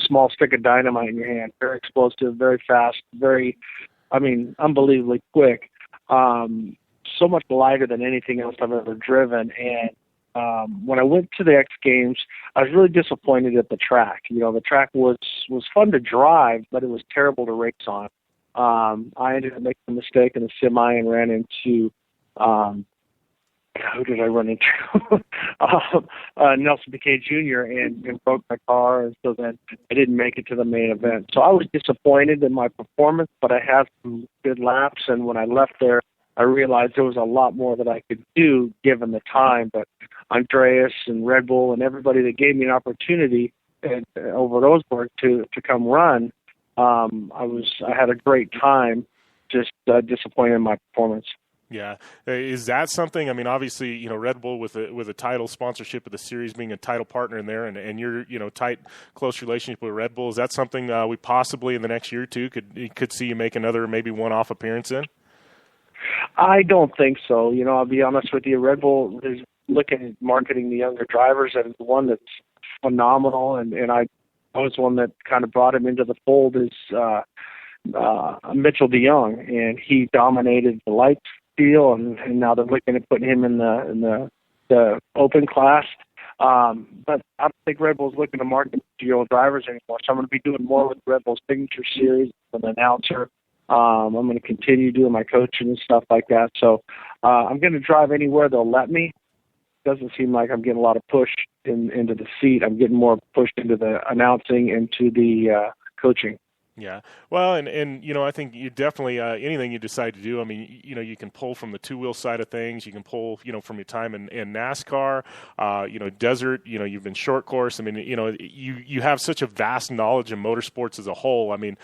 small stick of dynamite in your hand. Very explosive, very fast, unbelievably quick. So much lighter than anything else I've ever driven. And when I went to the X Games, I was really disappointed at the track. The track was fun to drive, but it was terrible to race on. I ended up making a mistake in the semi and ran into. Who did I run into? Nelson Piquet Jr. and broke my car, and so then I didn't make it to the main event. So I was disappointed in my performance, but I had some good laps, and when I left there, I realized there was a lot more that I could do given the time. But Andreas and Red Bull and everybody that gave me an opportunity over at Roseburg to come run, I had a great time, just disappointed in my performance. Yeah. Is that something, I mean, obviously, Red Bull with a title sponsorship of the series, being a title partner in there, and your, tight, close relationship with Red Bull, is that something we possibly in the next year or two could see you make another maybe one-off appearance in? I don't think so. I'll be honest with you. Red Bull is looking at marketing the younger drivers, and the one that's phenomenal, and I was one that kind of brought him into the fold is Mitchell DeYoung, and he dominated the light deal, and now they're looking at putting him in the open class. But I don't think Red Bull's looking to market to drivers anymore. So I'm going to be doing more with Red Bull's Signature Series as an announcer. I'm going to continue doing my coaching and stuff like that. So I'm going to drive anywhere they'll let me. Doesn't seem like I'm getting a lot of push into the seat. I'm getting more pushed into the announcing and to the coaching. Yeah. Well, and I think you definitely, anything you decide to do, I mean, you can pull from the two-wheel side of things. You can pull, from your time in NASCAR, desert, you've been short course. I mean, you have such a vast knowledge of motorsports as a whole. I mean,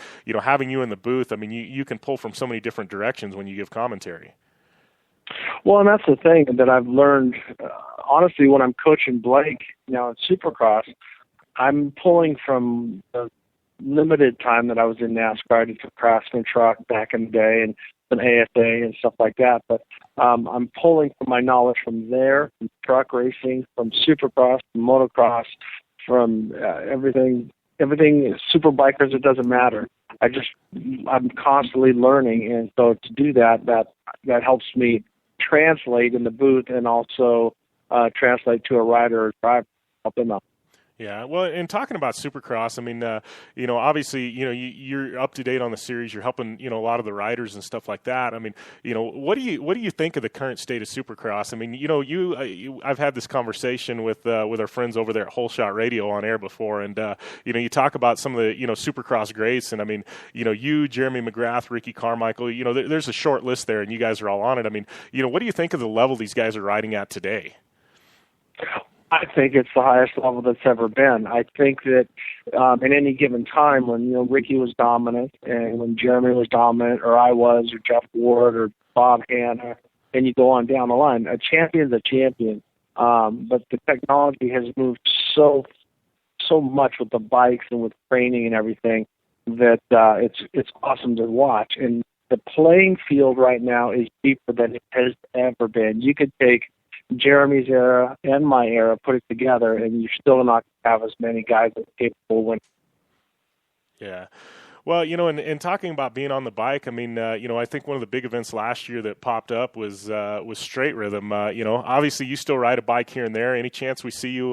having you in the booth, I mean, you can pull from so many different directions when you give commentary. Well, and that's the thing that I've learned, honestly, when I'm coaching Blake now in Supercross, I'm pulling from the limited time that I was in NASCAR. I did some Craftsman truck back in the day and some ASA and stuff like that. But I'm pulling from my knowledge from there, from truck racing, from Supercross, from motocross, from everything, super bikers, it doesn't matter. I'm constantly learning. And so to do that helps me translate in the booth and also translate to a rider or driver, help them out. Yeah, well, and talking about Supercross, I mean, obviously, you're up to date on the series. You're helping, a lot of the riders and stuff like that. I mean, what do you think of the current state of Supercross? I mean, I've had this conversation with our friends over there at Whole Shot Radio on air before, and you talk about some of the Supercross greats, and I mean, you, Jeremy McGrath, Ricky Carmichael, there's a short list there, and you guys are all on it. I mean, what do you think of the level these guys are riding at today? I think it's the highest level that's ever been. I think that in any given time when, Ricky was dominant and when Jeremy was dominant or I was or Jeff Ward or Bob Hanna, and you go on down the line, a champion's a champion. But the technology has moved so much with the bikes and with training and everything that it's awesome to watch. And the playing field right now is deeper than it has ever been. You could take Jeremy's era and my era, put it together, and you're still not going to have as many guys that are capable of winning. Yeah. Well, and talking about being on the bike, I mean, I think one of the big events last year that popped up was Straight Rhythm. Obviously you still ride a bike here and there. Any chance we see you,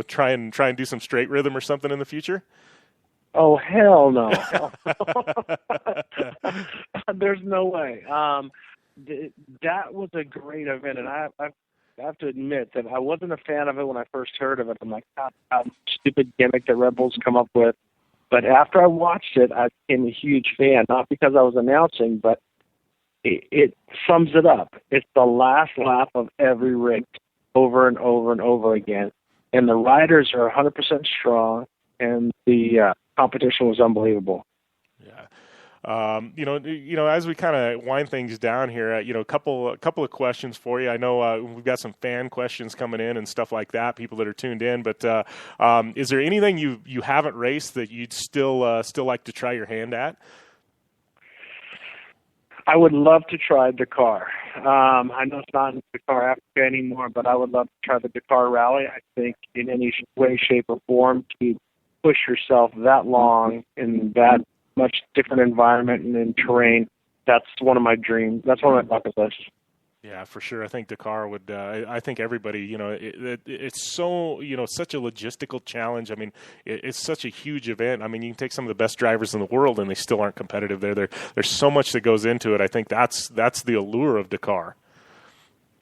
try and do some Straight Rhythm or something in the future? Oh, hell no. There's no way. That was a great event, and I have to admit that I wasn't a fan of it when I first heard of it. I'm like, God, stupid gimmick that Red Bull's come up with. But after I watched it, I became a huge fan, not because I was announcing, but it sums it up. It's the last lap of every race over and over and over again. And the riders are 100% strong, and the competition was unbelievable. Yeah. As we kind of wind things down here, a couple of questions for you. I know we've got some fan questions coming in and stuff like that, people that are tuned in. But is there anything you haven't raced that you'd still like to try your hand at? I would love to try Dakar. I know it's not in Dakar Africa anymore, but I would love to try the Dakar Rally. I think in any way, shape, or form to push yourself that long in that much different environment and in terrain, that's one of my dreams. That's one of my bucket lists. Yeah, for sure. I think Dakar would. I think everybody. It's so such a logistical challenge. I mean, it's such a huge event. I mean, you can take some of the best drivers in the world, and they still aren't competitive there. There's so much that goes into it. I think that's the allure of Dakar.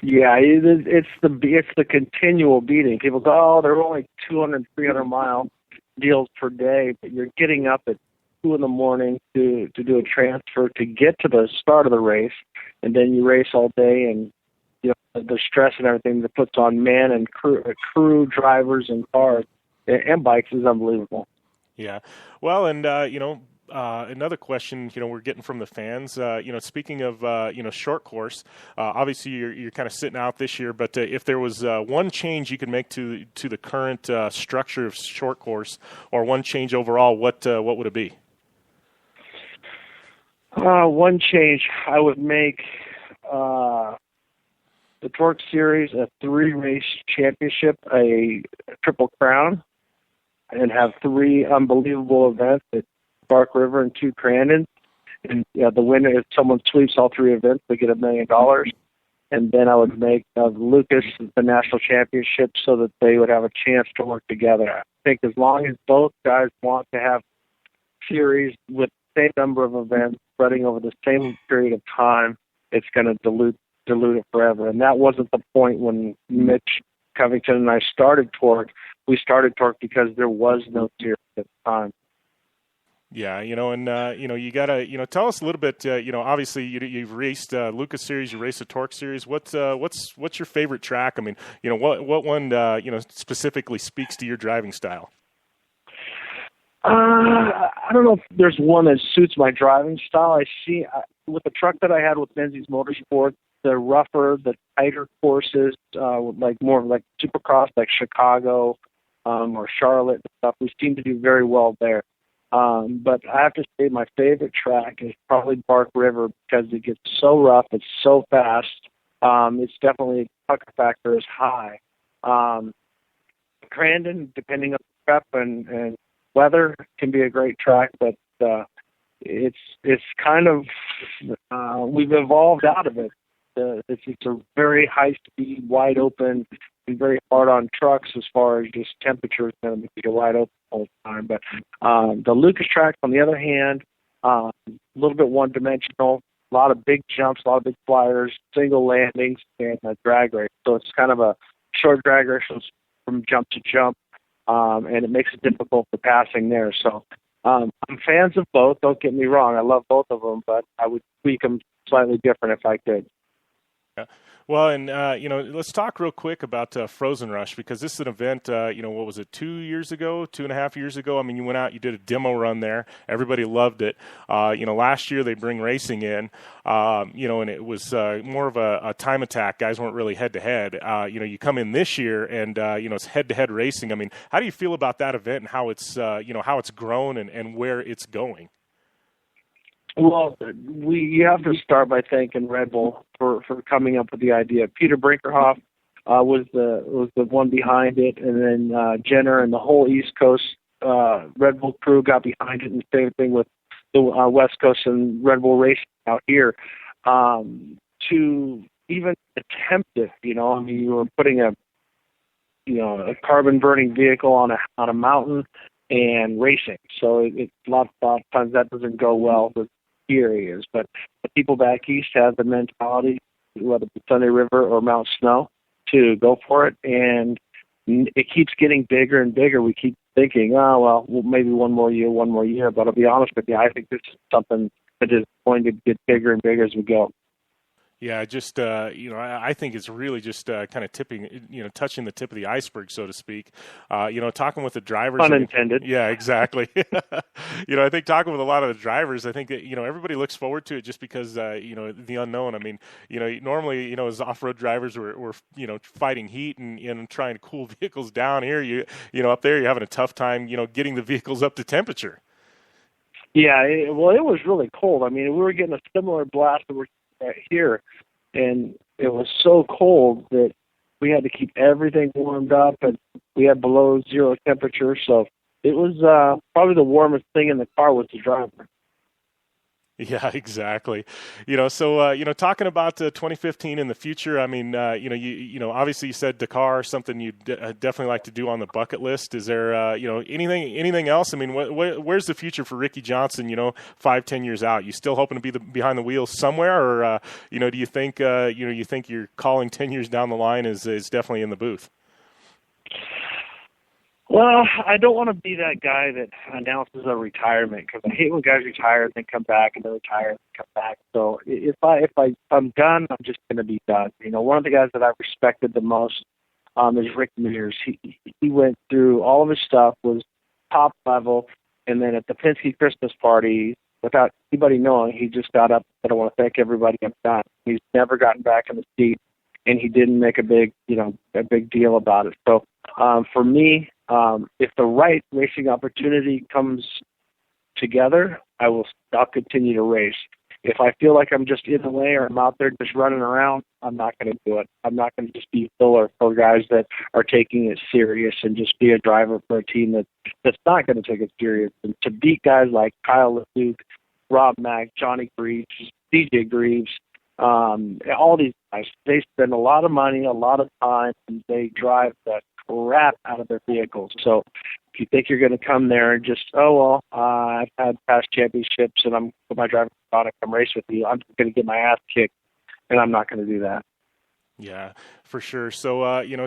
Yeah, it's the continual beating. People go, oh, they're only 200, 300 mile deals per day, but you're getting up at 2 a.m. to do a transfer to get to the start of the race, and then you race all day, and the stress and everything that puts on man and crew drivers and cars and bikes is unbelievable. Yeah, well, and another question we're getting from the fans. Speaking of short course, obviously you're kind of sitting out this year, but if there was one change you could make to the current structure of short course, or one change overall, what would it be? One change I would make the Torque Series a 3-race championship, a Triple Crown, and have 3 unbelievable events at Spark River and 2 Crandon. And the winner, if someone sweeps all 3 events, they get $1 million. And then I would make Lucas the national championship so that they would have a chance to work together. I think as long as both guys want to have series with the same number of events spreading over the same period of time, it's going to dilute it forever. And that wasn't the point when Mitch Covington and I started Torque. We started Torque because there was no series at the time. Yeah, you gotta, tell us a little bit. Obviously you've raced Lucas Series, you raced the Torque Series. What's your favorite track? I mean, what one specifically speaks to your driving style? I don't know if there's one that suits my driving style. I see with the truck that I had with Menzies Motorsports, the rougher, the tighter courses, more like Supercross, like Chicago or Charlotte and stuff, we seem to do very well there. But I have to say my favorite track is probably Bark River because it gets so rough, it's so fast. It's definitely, the pucker factor is high. Crandon, depending on the prep and weather, can be a great track, but it's kind of we've evolved out of it. It's a very high speed, wide open, and very hard on trucks as far as just temperature is going to make you wide open all the time. But the Lucas track, on the other hand, a little bit one dimensional, a lot of big jumps, a lot of big flyers, single landings, and a drag race. So it's kind of a short drag race from jump to jump. And it makes it difficult for passing there. So I'm fans of both. Don't get me wrong. I love both of them, but I would tweak them slightly different if I could. Yeah. Well, and, let's talk real quick about Frozen Rush, because this is an event, what was it, 2.5 years ago? I mean, you went out, you did a demo run there. Everybody loved it. Last year they bring racing in, and it was more of a time attack. Guys weren't really head-to-head. You come in this year and, it's head-to-head racing. I mean, how do you feel about that event and how it's, how it's grown and where it's going? Well, you have to start by thanking Red Bull for coming up with the idea. Peter Brinkerhoff was the one behind it, and then Jenner and the whole East Coast Red Bull crew got behind it, and same thing with the West Coast and Red Bull Racing out here. To even attempt it, you were putting a carbon burning vehicle on a mountain and racing. So it's a lot of times that doesn't go well with areas, but the people back east have the mentality, whether it's Sunday River or Mount Snow, to go for it, and it keeps getting bigger and bigger. We keep thinking, maybe one more year, but I'll be honest with you, I think this is something that is going to get bigger and bigger as we go. Yeah, just I think it's really just kind of touching the tip of the iceberg, so to speak. Talking with the drivers. Unintended. Yeah, exactly. I think talking with a lot of the drivers, I think that everybody looks forward to it just because the unknown. I mean, normally as off-road drivers we're fighting heat and trying to cool vehicles down. Here, up there you're having a tough time getting the vehicles up to temperature. Yeah, it was really cold. I mean, we were getting a similar blast that we're here, and it was so cold that we had to keep everything warmed up, and we had below zero temperature. So it was probably the warmest thing in the car was the driver. Yeah, exactly. Talking about 2015 in the future, I mean, obviously you said Dakar, something you'd definitely like to do on the bucket list. Is there, anything else? I mean, where's the future for Ricky Johnson, 5-10 years out? You still hoping to be behind the wheel somewhere, or, do you think, you think your calling 10 years down the line is definitely in the booth? Well, I don't want to be that guy that announces a retirement, because I hate when guys retire and then come back and then retire and come back. So if I'm done, I'm just going to be done. One of the guys that I respected the most is Rick Mears. He went through all of his stuff, was top level, and then at the Penske Christmas party, without anybody knowing, he just got up and said, "I want to thank everybody, I'm done." He's never gotten back in the seat, and he didn't make a big deal about it. So for me, if the right racing opportunity comes together, I'll continue to race. If I feel like I'm just in the way or I'm out there just running around, I'm not going to do it. I'm not going to just be a filler for guys that are taking it serious and just be a driver for a team that's not going to take it serious. And to beat guys like Kyle Luke, Rob Mack, Johnny Greaves, DJ Greaves, all these guys, they spend a lot of money, a lot of time, and they drive the crap out of their vehicles. So if you think you're going to come there and just, I've had past championships and I'm put my driving product, come race with you, I'm going to get my ass kicked, and I'm not going to do that. Yeah, for sure. So,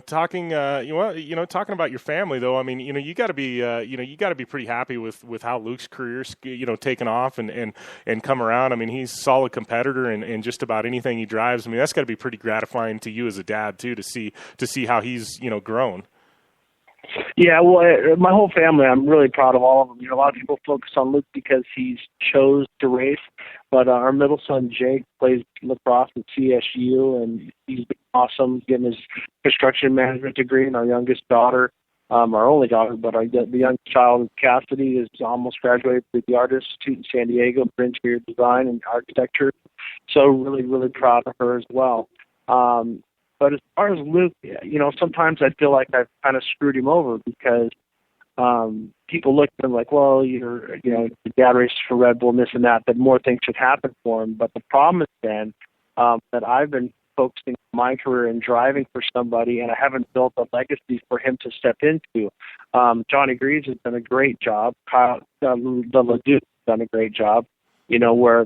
talking about your family though, I mean, you got to be pretty happy with how Luke's career's, taken off and come around. I mean, he's a solid competitor in just about anything he drives. I mean, that's got to be pretty gratifying to you as a dad too, to see how he's, grown. Yeah, well, my whole family, I'm really proud of all of them. A lot of people focus on Luke because he's chose to race, but our middle son, Jake, plays lacrosse at CSU, and he's been awesome getting his construction management degree, and our youngest daughter, our only daughter, but the youngest child, Cassidy, is almost graduated with the Art Institute in San Diego for interior design and architecture, so really, really proud of her as well. But as far as Luke, sometimes I feel like I've kind of screwed him over because people look at him like, well, your dad races for Red Bull and this and that more things should happen for him. But the problem has been that I've been focusing my career in driving for somebody, and I haven't built a legacy for him to step into. Johnny Greaves has done a great job. Kyle, the Leduc has done a great job, where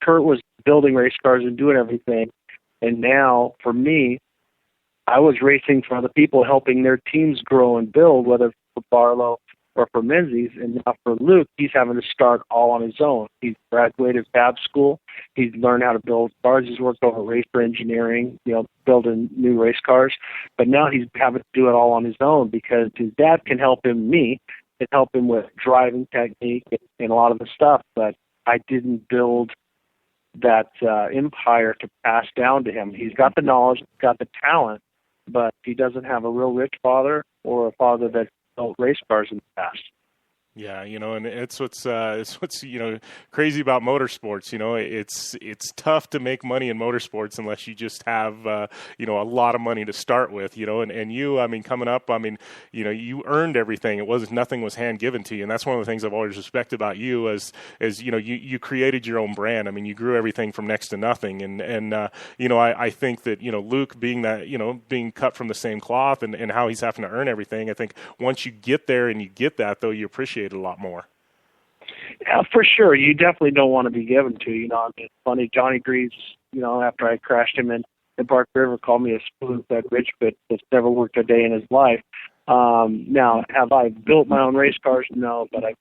Kurt was building race cars and doing everything. And now, for me, I was racing for other people, helping their teams grow and build, whether for Barlow or for Menzies. And now for Luke, he's having to start all on his own. He's graduated fab school. He's learned how to build cars. He's worked over racer engineering, building new race cars. But now he's having to do it all on his own because his dad can help him, can help him with driving technique and a lot of the stuff. But I didn't build that empire to pass down to him. He's got the knowledge, he's got the talent, but he doesn't have a real rich father or a father that built race cars in the past. Yeah, and it's what's crazy about motorsports. It's tough to make money in motorsports unless you just have a lot of money to start with. And you, I mean, coming up, I mean, you earned everything. Nothing was hand given to you, and that's one of the things I've always respected about you. As you created your own brand. I mean, you grew everything from next to nothing, and I think that Luke being that being cut from the same cloth and how he's having to earn everything. I think once you get there and you get that, though, you appreciate a lot more. Yeah, for sure. You definitely don't want to be given to. It's funny. Johnny Greaves, after I crashed him in Park River, called me a spoon-fed rich bitch that's never worked a day in his life. Now, have I built my own race cars? No, but I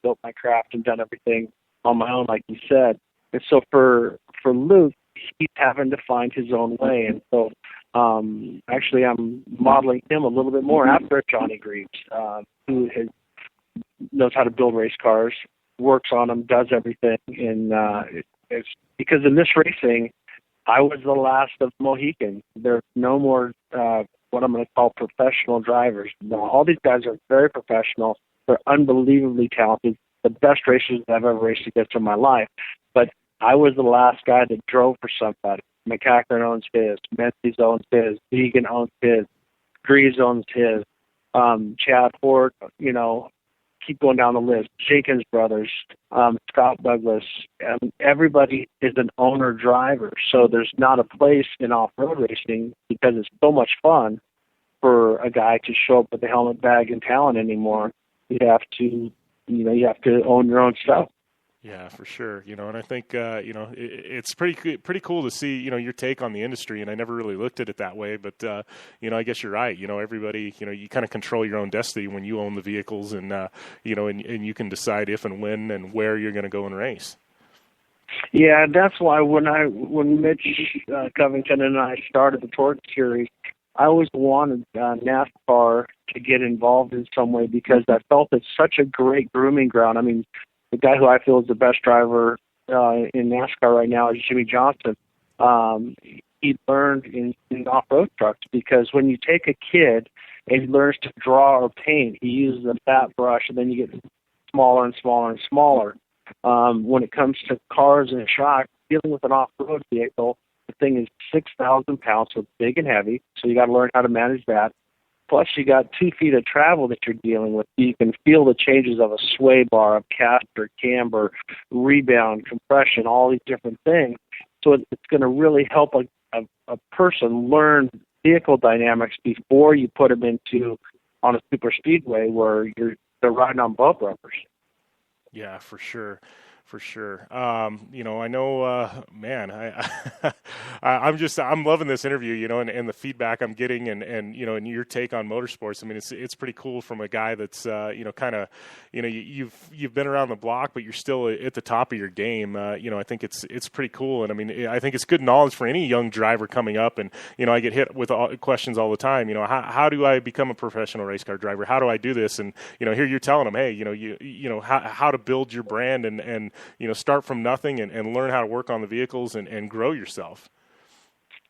built my craft and done everything on my own, like you said. And so for Luke, he's having to find his own way. And so actually I'm modeling him a little bit more after Johnny Greaves, who knows how to build race cars, works on them, does everything. And it's because in this racing, I was the last of Mohicans. There's no more what I'm going to call professional drivers. No, all these guys are very professional. They're unbelievably talented, the best racers I've ever raced against in my life. But I was the last guy that drove for somebody. McCackern owns his, Menzies owns his, Deegan owns his, Greaves owns his, Chad Ford, keep going down the list, Jenkins brothers, Scott Douglas, everybody is an owner-driver. So there's not a place in off-road racing, because it's so much fun for a guy to show up with a helmet, bag, and talent anymore. You have to own your own stuff. Yeah, for sure. And I think it's pretty cool to see your take on the industry. And I never really looked at it that way, but I guess you're right. Everybody, you kind of control your own destiny when you own the vehicles, and and you can decide if and when and where you're going to go and race. Yeah, that's why when Mitch Covington and I started the Torch Series, I always wanted NASCAR to get involved in some way, because I felt it's such a great grooming ground. I mean, the guy who I feel is the best driver in NASCAR right now is Jimmy Johnson. He learned in off-road trucks, because when you take a kid and he learns to draw or paint, he uses a fat brush, and then you get smaller and smaller and smaller. When it comes to cars and shocks, dealing with an off-road vehicle, the thing is 6,000 pounds, so it's big and heavy, so you got to learn how to manage that. Plus, you got 2 feet of travel that you're dealing with. You can feel the changes of a sway bar, a caster, camber, rebound, compression, all these different things. So it's going to really help a person learn vehicle dynamics before you put them on a super speedway where they're riding on bump rubbers. Yeah, for sure. For sure. I know, man, I'm loving this interview, and the feedback I'm getting, and your take on motorsports. I mean, it's pretty cool from a guy that's, you've been around the block, but you're still at the top of your game. I think it's pretty cool. And I mean, I think it's good knowledge for any young driver coming up. And, I get hit with questions all the time, how do I become a professional race car driver? How do I do this? And, here you're telling them, hey, how to build your brand and start from nothing and learn how to work on the vehicles and grow yourself.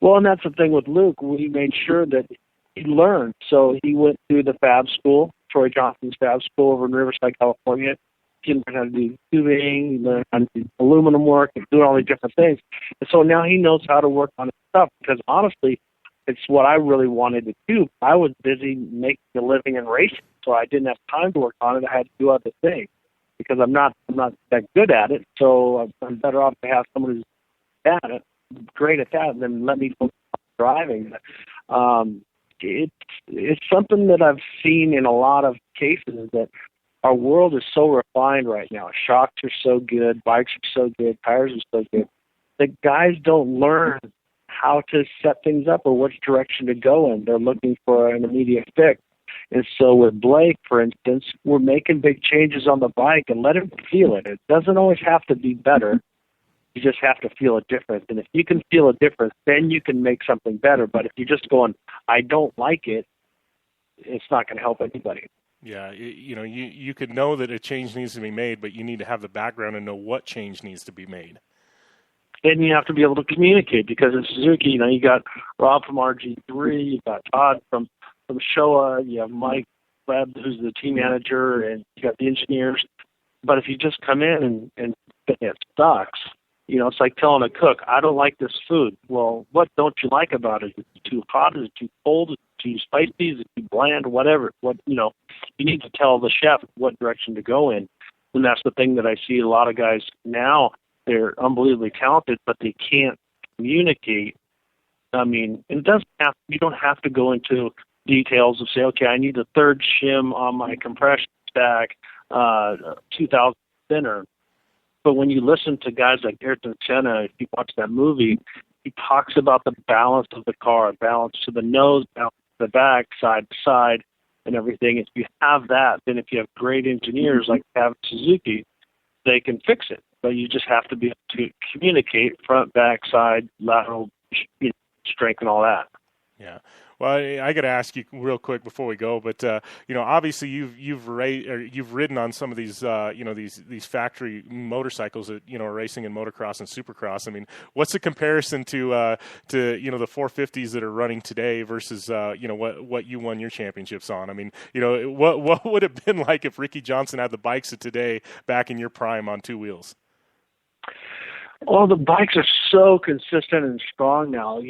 Well, and that's the thing with Luke. We made sure that he learned. So he went through the fab school, Troy Johnson's fab school over in Riverside, California. He learned how to do tubing, he learned how to do aluminum work, and doing all these different things. And so now he knows how to work on his stuff, because honestly, it's what I really wanted to do. I was busy making a living in racing, so I didn't have time to work on it. I had to do other things, because I'm not that good at it. So I'm better off to have someone who's great at that than let me focus on driving. It's something that I've seen in a lot of cases, that our world is so refined right now. Shocks are so good, bikes are so good, tires are so good. The guys don't learn how to set things up or which direction to go in. They're looking for an immediate fix. And so with Blake, for instance, we're making big changes on the bike, and let him feel it. It doesn't always have to be better. You just have to feel a difference. And if you can feel a difference, then you can make something better. But if you're just going, I don't like it, it's not going to help anybody. Yeah, you could know that a change needs to be made, but you need to have the background and know what change needs to be made. And you have to be able to communicate, because in Suzuki, you got Rob from RG3, you got Todd from Showa, you have Mike Webb, who's the team manager, and you got the engineers. But if you just come in and it sucks, it's like telling a cook, I don't like this food. Well, what don't you like about it? Is it too hot? Is it too cold? Is it too spicy? Is it too bland? Whatever. You need to tell the chef what direction to go in. And that's the thing that I see a lot of guys now. They're unbelievably talented, but they can't communicate. I mean, you don't have to go into details of say, okay, I need a third shim on my compression stack, 2000 thinner. But when you listen to guys like Ayrton Senna, if you watch that movie, he talks about the balance of the car, balance to the nose, balance to the back, side to side, and everything. If you have that, then if you have great engineers like we have at Suzuki, they can fix it. So you just have to be able to communicate front, back, side, lateral, strength, and all that. Yeah. Well, I got to ask you real quick before we go, but obviously you've ridden on some of these these factory motorcycles that are racing in motocross and supercross. I mean, what's the comparison to the 450s that are running today versus what you won your championships on? I mean, what would it have been like if Ricky Johnson had the bikes of today back in your prime on two wheels? Well, the bikes are so consistent and strong now.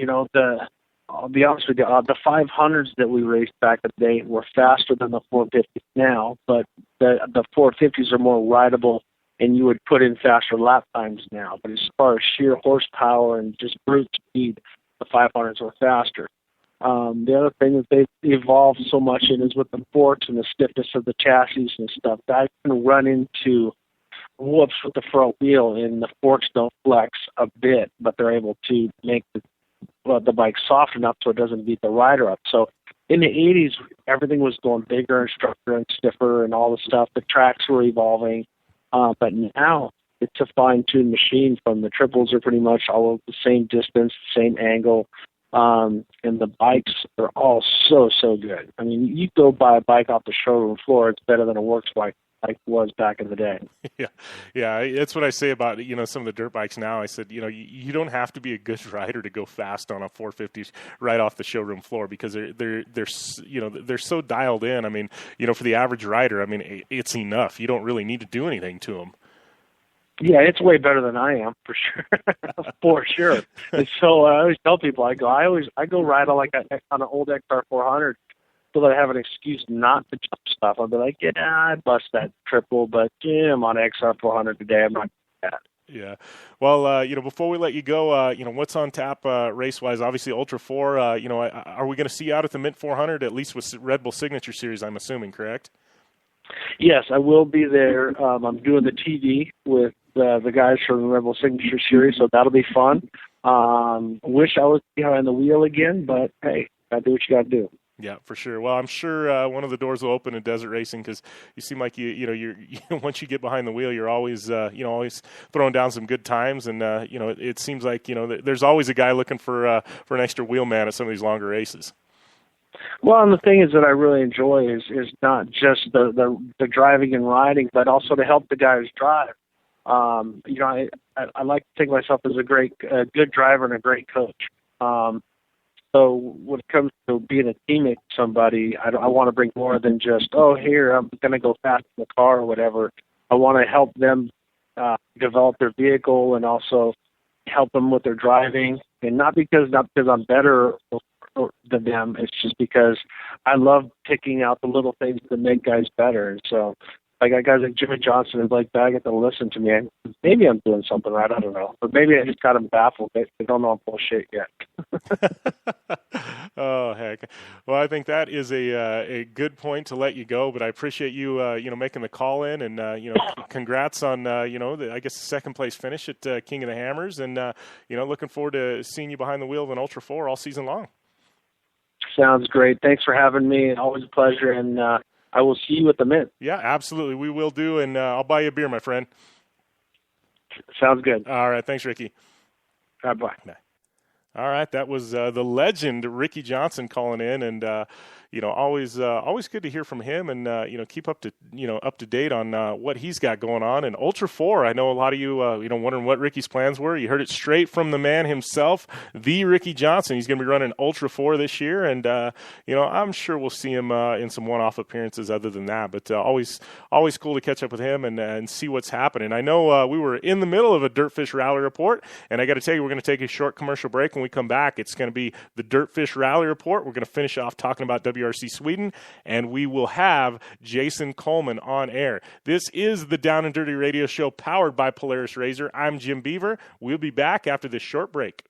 I'll be honest with you, the 500s that we raced back in the day were faster than the 450s now, but the 450s are more rideable, and you would put in faster lap times now. But as far as sheer horsepower and just brute speed, the 500s were faster. The other thing that they've evolved so much in is with the forks and the stiffness of the chassis and stuff. Guys can run into whoops with the front wheel, and the forks don't flex a bit, but they're able to make the bike soft enough so it doesn't beat the rider up. So in the 80s, everything was going bigger and stronger and stiffer and all the stuff. The tracks were evolving. But now it's a fine-tuned machine. From the triples are pretty much all of the same distance, same angle. And the bikes are all so good. I mean, you go buy a bike off the showroom floor, it's better than a works bike like was back in the day. Yeah, that's what I say about some of the dirt bikes now. I said you don't have to be a good rider to go fast on a 450 right off the showroom floor, because they're so dialed in. I mean, for the average rider, I mean, it's enough. You don't really need to do anything to them. Yeah, it's way better than I am, for sure. For sure. And so I always tell people, I go ride on on an old XR 400 so that I have an excuse not to jump stuff. I'll be like, yeah, I bust that triple, but I'm on XR 400 today. I'm not doing that. Yeah. Well, before we let you go, what's on tap race-wise? Obviously, Ultra 4, are we going to see you out at the Mint 400, at least with Red Bull Signature Series, I'm assuming, correct? Yes, I will be there. I'm doing the TV with the guys from the Red Bull Signature Series, so that'll be fun. Wish I was behind the wheel again, but hey, gotta do what you gotta do. Yeah, for sure. Well, I'm sure one of the doors will open in desert racing, because you seem like you're once you get behind the wheel, you're always always throwing down some good times, and it seems like there's always a guy looking for an extra wheelman at some of these longer races. Well, and the thing is that I really enjoy is not just the driving and riding, but also to help the guys drive. I like to think of myself as a good driver and a great coach. So when it comes to being a teammate to somebody, I want to bring more than just, here, I'm going to go fast in the car or whatever. I want to help them develop their vehicle and also help them with their driving. And not because I'm better than them. It's just because I love picking out the little things that make guys better. And so I got guys like Jimmy Johnson and Blake Baggett that listen to me. Maybe I'm doing something right. I don't know. But maybe I just got them baffled. They don't know I'm bullshit yet. Oh, heck. Well, I think that is a good point to let you go. But I appreciate you, making the call in. And, congrats on, I guess, the second place finish at King of the Hammers. And, looking forward to seeing you behind the wheel of an Ultra 4 all season long. Sounds great. Thanks for having me. Always a pleasure. And I will see you at the Mint. Yeah, absolutely. We will do. And I'll buy you a beer, my friend. Sounds good. All right. Thanks, Ricky. Bye. All right. That was the legend, Ricky Johnson, calling in. And, always good to hear from him, and keep up to date on what he's got going on. And Ultra 4, I know a lot of you wondering what Ricky's plans were. You heard it straight from the man himself, the Ricky Johnson. He's going to be running Ultra 4 this year, and I'm sure we'll see him in some one-off appearances other than that. But always cool to catch up with him and see what's happening. I know we were in the middle of a Dirtfish Rally Report, and I got to tell you, we're going to take a short commercial break. When we come back, it's going to be the Dirtfish Rally Report. We're going to finish off talking about WRC Sweden, and we will have Jason Coleman on air. This is the Down and Dirty Radio Show, powered by Polaris Razor. I'm Jim Beaver. We'll be back after this short break.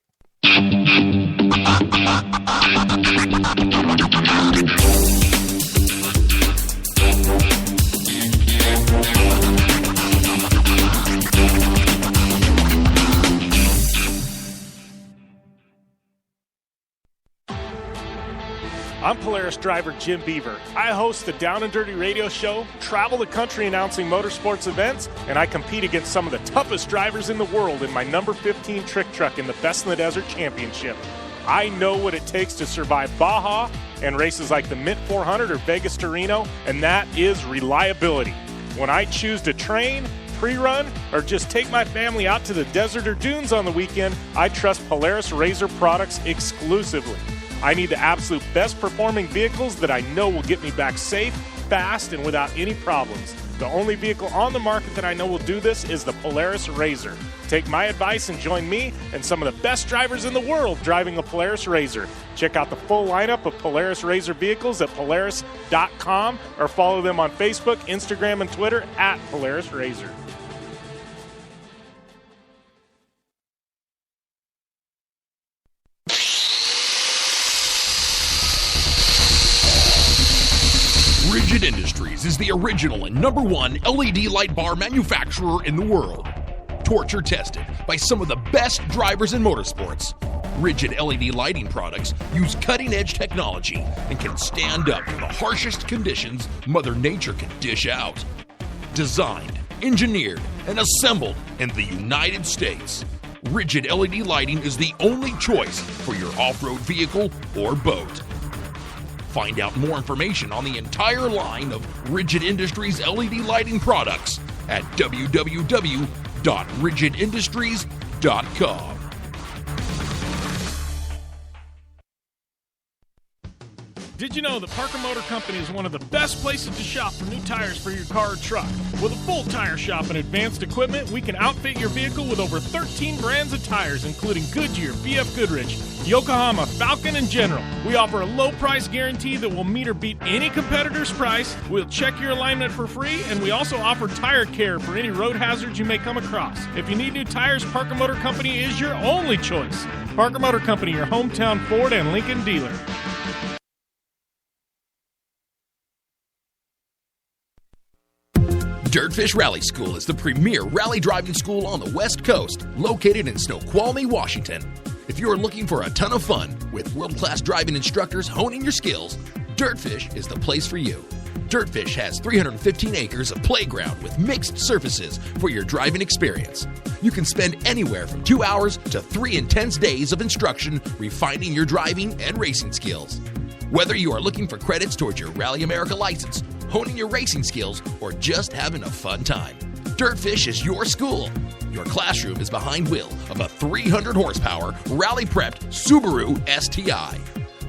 I'm I'm Polaris driver Jim Beaver. I host the Down and Dirty radio show, travel the country announcing motorsports events, and I compete against some of the toughest drivers in the world in my number 15 trick truck in the Best in the Desert Championship. I know what it takes to survive Baja and races like the Mint 400 or Vegas to Reno, and that is reliability. When I choose to train, pre-run, or just take my family out to the desert or dunes on the weekend, I trust Polaris RZR products exclusively. I need the absolute best performing vehicles that I know will get me back safe, fast, and without any problems. The only vehicle on the market that I know will do this is the Polaris RZR. Take my advice and join me and some of the best drivers in the world driving a Polaris RZR. Check out the full lineup of Polaris RZR vehicles at Polaris.com or follow them on Facebook, Instagram, and Twitter at Polaris RZR. Rigid Industries is the original and #1 LED light bar manufacturer in the world. Torture tested by some of the best drivers in motorsports. Rigid LED lighting products use cutting-edge technology and can stand up to the harshest conditions Mother Nature can dish out. Designed, engineered, and assembled in the United States, Rigid LED lighting is the only choice for your off-road vehicle or boat. Find out more information on the entire line of Rigid Industries LED lighting products at www.rigidindustries.com. Did you know that Parker Motor Company is one of the best places to shop for new tires for your car or truck? With a full tire shop and advanced equipment, we can outfit your vehicle with over 13 brands of tires, including Goodyear, BF Goodrich, Yokohama, Falcon, and General. We offer a low price guarantee that will meet or beat any competitor's price. We'll check your alignment for free, and we also offer tire care for any road hazards you may come across. If you need new tires, Parker Motor Company is your only choice. Parker Motor Company, your hometown Ford and Lincoln dealer. Dirtfish Rally School is the premier rally driving school on the West Coast, located in Snoqualmie, Washington. If you are looking for a ton of fun with world-class driving instructors honing your skills, Dirtfish is the place for you. Dirtfish has 315 acres of playground with mixed surfaces for your driving experience. You can spend anywhere from 2 hours to 3 intense days of instruction refining your driving and racing skills. Whether you are looking for credits towards your Rally America license, honing your racing skills, or just having a fun time, Dirtfish is your school. Your classroom is behind wheel of a 300 horsepower rally-prepped Subaru STI.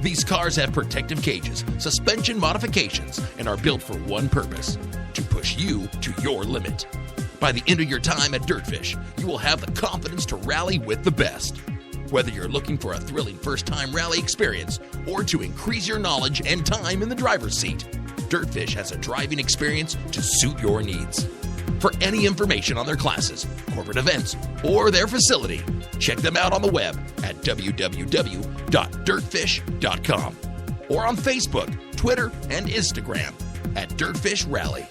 These cars have protective cages, suspension modifications, and are built for one purpose: to push you to your limit. By the end of your time at Dirtfish, you will have the confidence to rally with the best. Whether you're looking for a thrilling first-time rally experience or to increase your knowledge and time in the driver's seat, Dirtfish has a driving experience to suit your needs. For any information on their classes, corporate events, or their facility, check them out on the web at www.dirtfish.com or on Facebook, Twitter, and Instagram at Dirtfish Rally.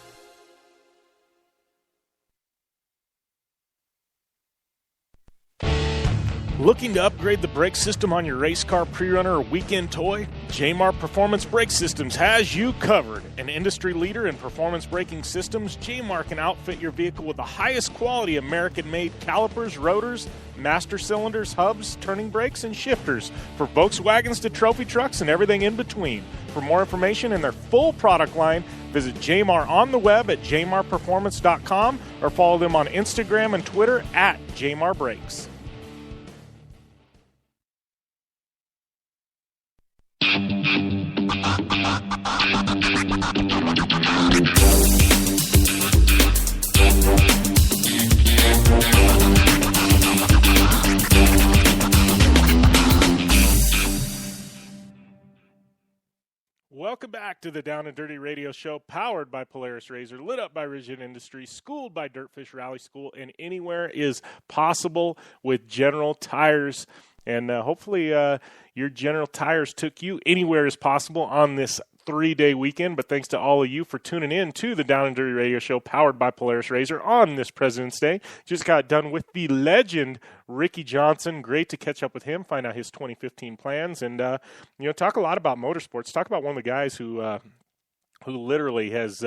Looking to upgrade the brake system on your race car, pre-runner, or weekend toy? Jamar Performance Brake Systems has you covered. An industry leader in performance braking systems, Jamar can outfit your vehicle with the highest quality American-made calipers, rotors, master cylinders, hubs, turning brakes, and shifters for Volkswagens to trophy trucks and everything in between. For more information and their full product line, visit Jamar on the web at jamarperformance.com or follow them on Instagram and Twitter at Jamar Brakes. Welcome back to the Down and Dirty Radio Show, powered by Polaris RZR, lit up by Rigid Industries, schooled by Dirtfish Rally School, and anywhere is possible with General Tires. And hopefully your General Tires took you anywhere as possible on this 3-day weekend, but thanks to all of you for tuning in to the Down and Dirty Radio Show powered by Polaris Razor on this President's Day. Just got done with the legend Ricky Johnson. Great to catch up with him, find out his 2015 plans, and talk a lot about motorsports. Talk about one of the guys who literally has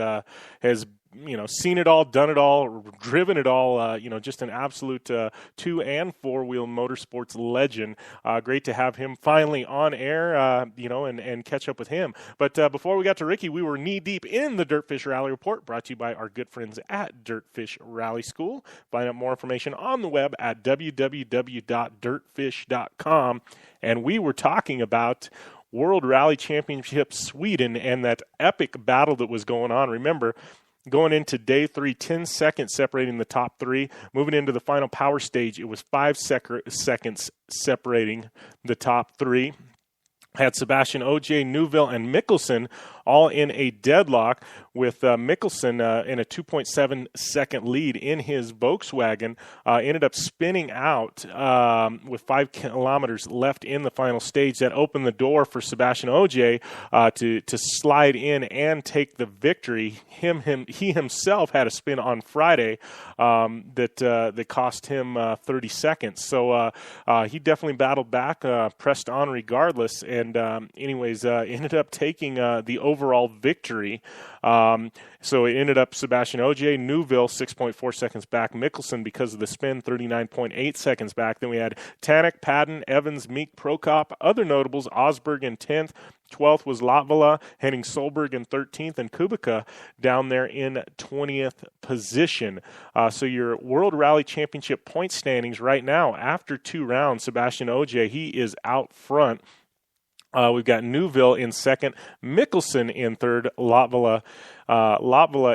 seen it all, done it all, driven it all, just an absolute 2- and 4-wheel motorsports legend. Great to have him finally on air, and catch up with him. But before we got to Ricky, we were knee-deep in the Dirtfish Rally Report, brought to you by our good friends at Dirtfish Rally School. Find out more information on the web at www.dirtfish.com. And we were talking about World Rally Championship Sweden and that epic battle that was going on. Remember, going into day 3, 10 seconds separating the top 3. Moving into the final power stage, it was 5 seconds separating the top 3. Had Sebastian Ogier, Neuville, and Mikkelsen all in a deadlock, with Mikkelsen in a 2.7-second lead in his Volkswagen. Ended up spinning out with 5 kilometers left in the final stage. That opened the door for Sebastian Ogier to slide in and take the victory. He himself had a spin on Friday that cost him 30 seconds. So he definitely battled back, pressed on regardless, and ended up taking the overall victory. So it ended up Sebastian Ogier, Neuville 6.4 seconds back, Mikkelsen because of the spin 39.8 seconds back. Then we had Tanak, Padden, Evans, Meek, Prokop. Other notables, Osberg in 10th. 12th was Latvala, Henning Solberg in 13th, and Kubica down there in 20th position. So your World Rally Championship point standings right now, after 2 rounds, Sebastian Ogier, he is out front. We've got Neuville in 2nd, Mikkelsen in 3rd, Latvala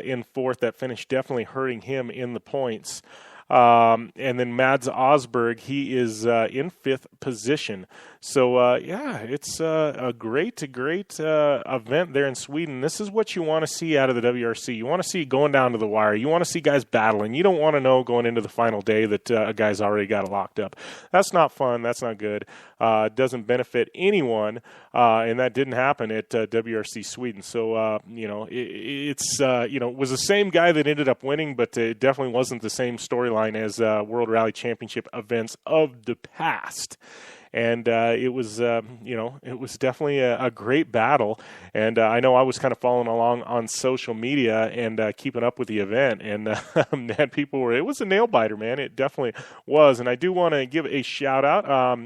in 4th. That finish definitely hurting him in the points. And then Mads Osberg, he is in 5th position. So, it's a great event there in Sweden. This is what you want to see out of the WRC. You want to see going down to the wire. You want to see guys battling. You don't want to know going into the final day that a guy's already got it locked up. That's not fun. That's not good. It doesn't benefit anyone, and that didn't happen at WRC Sweden. So, it was the same guy that ended up winning, but it definitely wasn't the same storyline as World Rally Championship events of the past. And it was definitely a great battle. And I know I was kind of following along on social media and keeping up with the event. And man, it was a nail biter, man. It definitely was. And I do want to give a shout out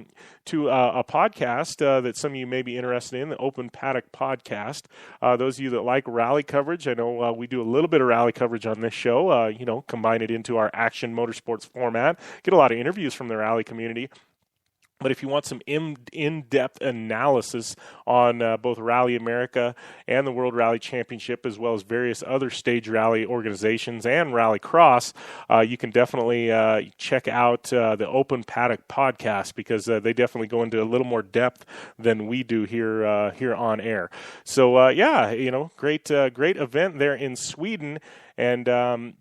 to a podcast that some of you may be interested in, the Open Paddock Podcast. Those of you that like rally coverage, I know we do a little bit of rally coverage on this show, combine it into our action motorsports format, get a lot of interviews from the rally community. But if you want some in-depth analysis on both Rally America and the World Rally Championship, as well as various other stage rally organizations and Rally Cross, you can definitely check out the Open Paddock Podcast, because they definitely go into a little more depth than we do here on air. So, great event there in Sweden. And, I'm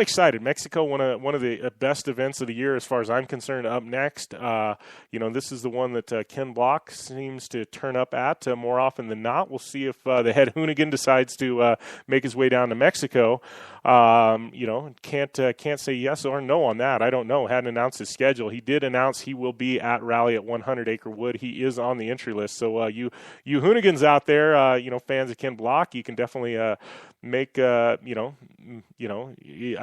excited. Mexico, one of the best events of the year as far as I'm concerned. Up next, this is the one that Ken Block seems to turn up at more often than not. We'll see if the head hoonigan decides to make his way down to Mexico. Can't say yes or no on that. I don't know. Hadn't announced his schedule. He did announce he will be at Rally at 100 Acre Wood. He is on the entry list. So you hoonigans out there, fans of Ken Block, you can definitely make I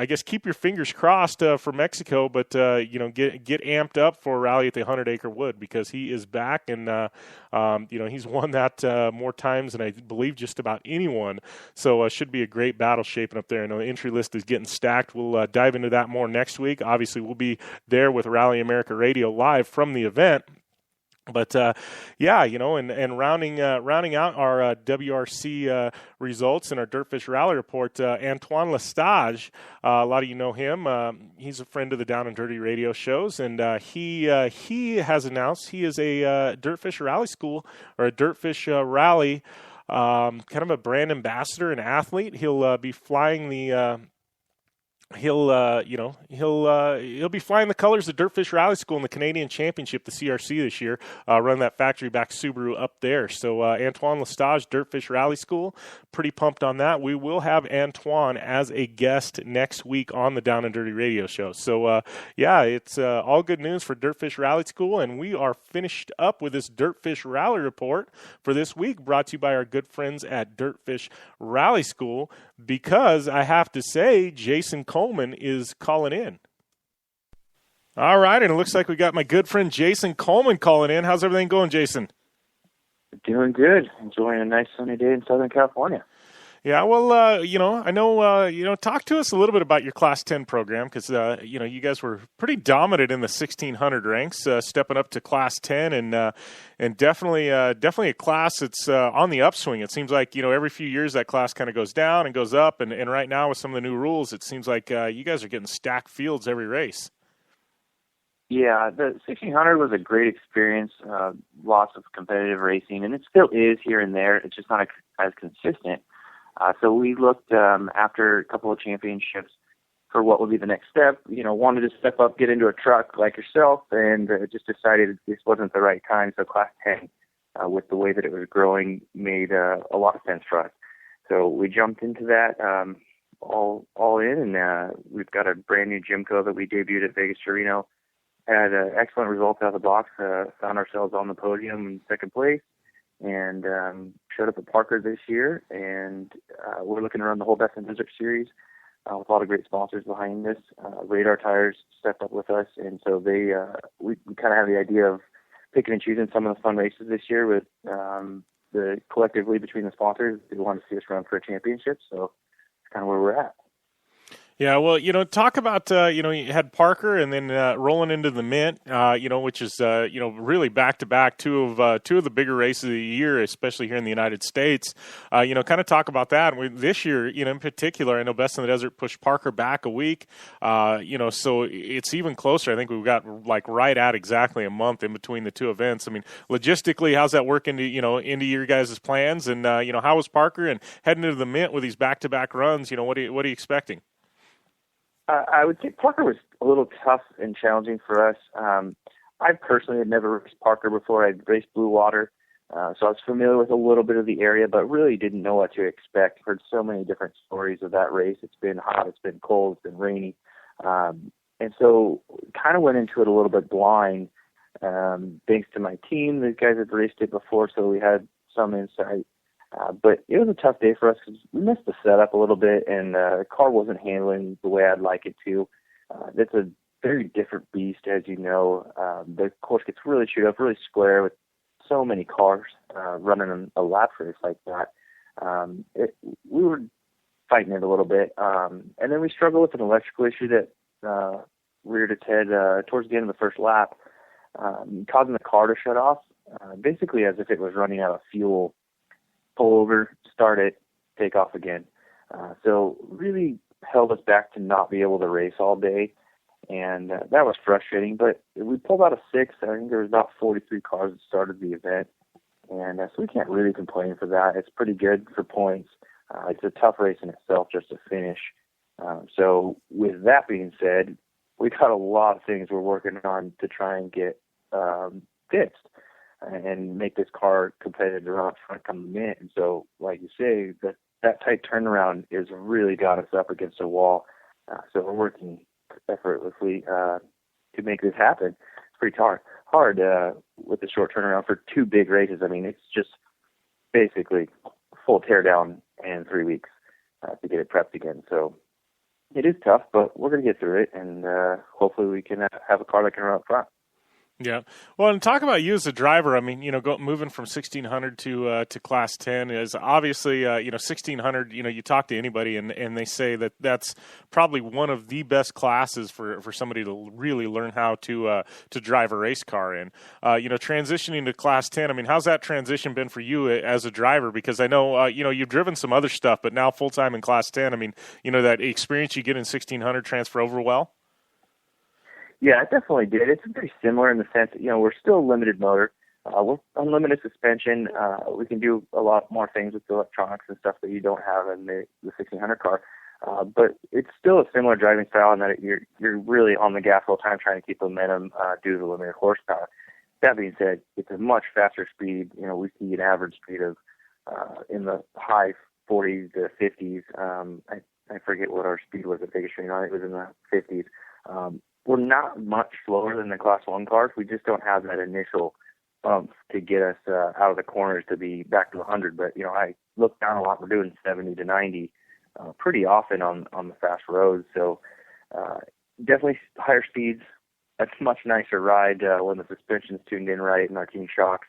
guess keep your fingers crossed for Mexico, but get amped up for Rally at the 100 Acre Wood, because he is back, and he's won that more times than I believe just about anyone. So should be a great battle shaping up there. I know the entry list is getting stacked. We'll dive into that more next week. Obviously, we'll be there with Rally America Radio live from the event. But and rounding out our WRC results in our Dirtfish Rally Report, Antoine Lestage, a lot of you know him. He's a friend of the Down and Dirty radio shows, and he has announced he is a Dirtfish Rally School, or a Dirtfish Rally kind of a brand ambassador and athlete. He'll be flying the he'll be flying the colors of Dirtfish Rally School in the Canadian Championship, the CRC this year. Run that factory back Subaru up there. So Antoine Lestage, Dirtfish Rally School, pretty pumped on that. We will have Antoine as a guest next week on the Down and Dirty Radio Show. So it's all good news for Dirtfish Rally School, and we are finished up with this Dirtfish Rally Report for this week, brought to you by our good friends at Dirtfish Rally School, because I have to say, Jason Coleman is calling in. All right, and it looks like we got my good friend Jason Coleman calling in. How's everything going, Jason? Doing good. Enjoying a nice sunny day in Southern California. Yeah, well, I know, talk to us a little bit about your Class 10 program, because, you guys were pretty dominant in the 1600 ranks, stepping up to Class 10, and definitely a class that's on the upswing. It seems like, every few years that class kind of goes down and goes up, and right now with some of the new rules, it seems like you guys are getting stacked fields every race. Yeah, the 1600 was a great experience, lots of competitive racing, and it still is here and there. It's just not as consistent. So we looked after a couple of championships for what would be the next step. Wanted to step up, get into a truck like yourself, and just decided this wasn't the right time. So Class 10, with the way that it was growing, made a lot of sense for us. So we jumped into that all in, and we've got a brand new Gymco that we debuted at Vegas Torino. Had excellent results out of the box. Found ourselves on the podium in second place. And showed up at Parker this year, and we're looking to run the whole Best in Desert Series with a lot of great sponsors behind this. Radar Tires stepped up with us, and so we kind of have the idea of picking and choosing some of the fun races this year with the collectively between the sponsors. They want to see us run for a championship, so it's kind of where we're at. Yeah, well, talk about, you had Parker and then rolling into the Mint, which is, really back-to-back two of the bigger races of the year, especially here in the United States. Kind of talk about that. This year, in particular, I know Best in the Desert pushed Parker back a week, so it's even closer. I think we've got, right at exactly a month in between the two events. I mean, logistically, how's that work into your guys' plans? And, how was Parker? And heading into the Mint with these back-to-back runs, what are you expecting? I would say Parker was a little tough and challenging for us. I personally had never raced Parker before. I'd raced Blue Water, so I was familiar with a little bit of the area, but really didn't know what to expect. Heard so many different stories of that race. It's been hot, it's been cold, it's been rainy. And so kind of went into it a little bit blind, thanks to my team. The guys had raced it before, so we had some insight. But it was a tough day for us because we missed the setup a little bit, and the car wasn't handling the way I'd like it to. It's a very different beast, as you know. The course gets really chewed up, really square with so many cars running a lap race like that. We were fighting it a little bit. And then we struggled with an electrical issue that reared its head towards the end of the first lap, causing the car to shut off, basically as if it was running out of fuel. Pull over, start it, take off again. So really held us back to not be able to race all day, and that was frustrating. But we pulled out a 6. I think there was about 43 cars that started the event, and so we can't really complain for that. It's pretty good for points. It's a tough race in itself just to finish. So with that being said, we got a lot of things we're working on to try and get fixed and make this car competitive around front come the Mint. And so, like you say, that tight turnaround is really got us up against a wall. So we're working effortlessly to make this happen. It's pretty hard with the short turnaround for 2 big races. I mean, it's just basically full teardown in 3 weeks to get it prepped again. So it is tough, but we're going to get through it, and hopefully we can have a car that can run up front. Yeah. Well, and talk about you as a driver. I mean, moving from 1600 to Class 10 is obviously, 1600, you talk to anybody and they say that that's probably one of the best classes for somebody to really learn how to drive a race car in. Transitioning to Class 10, I mean, how's that transition been for you as a driver? Because I know, you've driven some other stuff, but now full-time in Class 10, I mean, that experience you get in 1600 transfer over well? Yeah, it definitely did. It's pretty similar in the sense that, we're still limited motor. We're unlimited suspension. We can do a lot more things with the electronics and stuff that you don't have in the 1600 car. But it's still a similar driving style in that you're really on the gas all the time trying to keep momentum due to the limited horsepower. That being said, it's a much faster speed. We see an average speed of in the high 40s to 50s. I forget what our speed was at Vegas Training. I think it was in the 50s. We're not much slower than the Class 1 cars. We just don't have that initial bump to get us out of the corners to be back to 100. But, I look down a lot. We're doing 70 to 90 pretty often on the fast roads. So definitely higher speeds. That's a much nicer ride when the suspension's tuned in right and our team shocks.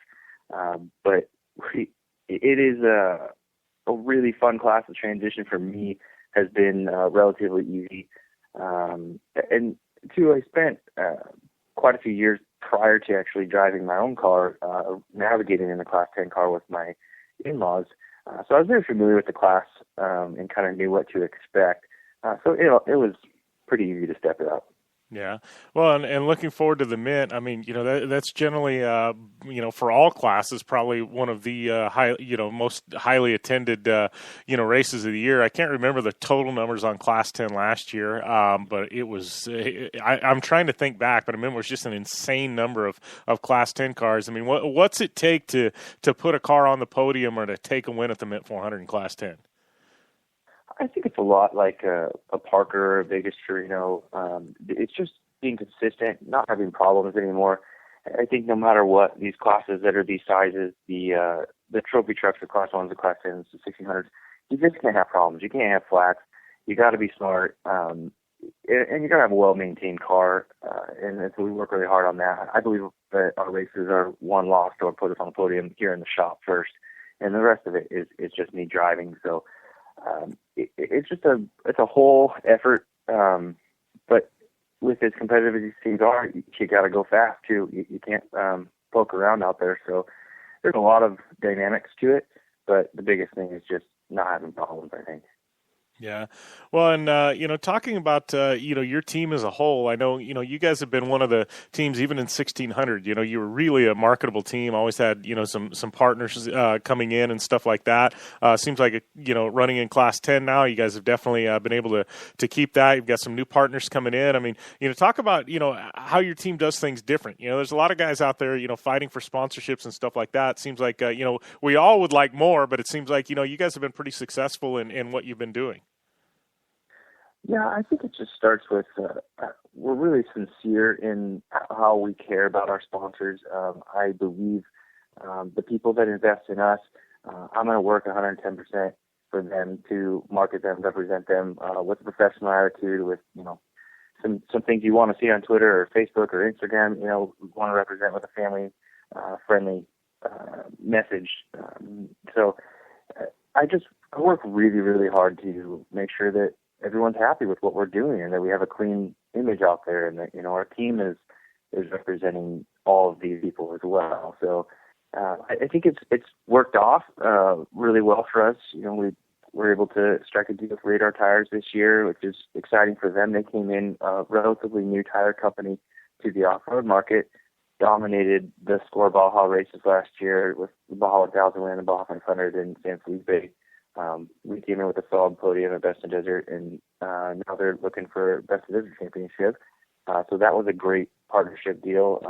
But it is a really fun class. The transition for me has been relatively easy. And two, I spent quite a few years prior to actually driving my own car, navigating in the Class 10 car with my in-laws. So I was very familiar with the class and kind of knew what to expect. So it was pretty easy to step it up. Yeah. Well, and looking forward to the Mint. I mean, that's generally, for all classes, probably one of the most highly attended, races of the year. I can't remember the total numbers on Class 10 last year, but it was. I'm trying to think back, but I remember it was just an insane number of Class 10 cars. I mean, what's it take to put a car on the podium or to take a win at the Mint 400 in Class 10? I think it's a lot like a Parker or a Vegas Torino. It's just being consistent, not having problems anymore. I think no matter what, these classes that are these sizes, the trophy trucks, the Class 1s, the Class 10s, the 1600s, you just can't have problems. You can't have flats. You got to be smart, and you got to have a well-maintained car. And so we work really hard on that. I believe that our races are won, lost, or put us on the podium here in the shop first, and the rest of it is just me driving. So. It's just a whole effort, but with as competitive as these teams are, you got to go fast too. You can't poke around out there. So there's a lot of dynamics to it, but the biggest thing is just not having problems, I think. Yeah. Well, and, talking about, your team as a whole, I know, you guys have been one of the teams, even in 1600, you were really a marketable team, always had, some partners coming in and stuff like that. Seems like, running in Class 10 now, you guys have definitely been able to keep that. You've got some new partners coming in. I mean, talk about, how your team does things different. There's a lot of guys out there, fighting for sponsorships and stuff like that. It seems like, we all would like more, but it seems like, you guys have been pretty successful in what you've been doing. Yeah, I think it just starts with we're really sincere in how we care about our sponsors. I believe the people that invest in us, I'm going to work 110% for them to market them, represent them with a professional attitude, with some things you want to see on Twitter or Facebook or Instagram. We want to represent with a family friendly message. So I work really, really hard to make sure that everyone's happy with what we're doing and that we have a clean image out there and that, our team is representing all of these people as well. So I think it's worked off really well for us. We were able to strike a deal with Radar Tires this year, which is exciting for them. They came in a relatively new tire company to the off-road market, dominated the Score Baja races last year with the Baja 1000 win and the Baja 500 in San Felipe. We came in with a solid podium at Best in Desert, and now they're looking for Best in Desert Championship. So that was a great partnership deal.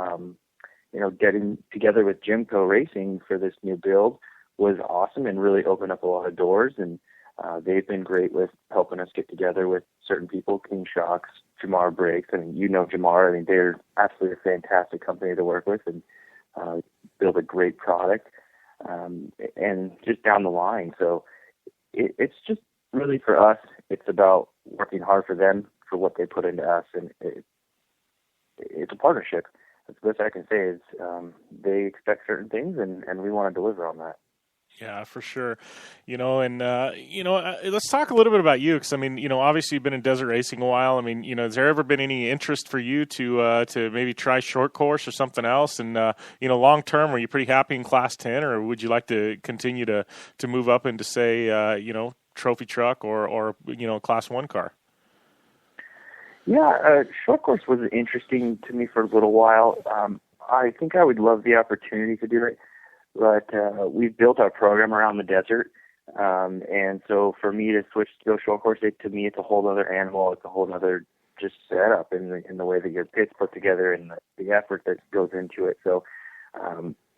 Getting together with Jimco Racing for this new build was awesome and really opened up a lot of doors. And they've been great with helping us get together with certain people, King Shocks, Jamar Brakes. I mean, Jamar. I mean, they're absolutely a fantastic company to work with and build a great product. And just down the line. So it's just really for us, it's about working hard for them for what they put into us. And it's a partnership. That's the best I can say is they expect certain things and we want to deliver on that. Yeah, for sure. Let's talk a little bit about you because, I mean, obviously you've been in desert racing a while. I mean, has there ever been any interest for you to maybe try short course or something else? And, long term, are you pretty happy in Class 10 or would you like to continue to move up into, say, trophy truck or Class 1 car? Yeah, short course was interesting to me for a little while. I think I would love the opportunity to do it. But we've built our program around the desert. And so for me to switch to go short course, to me, it's a whole other animal. It's a whole other just setup in the way that your pit's put together and the effort that goes into it. So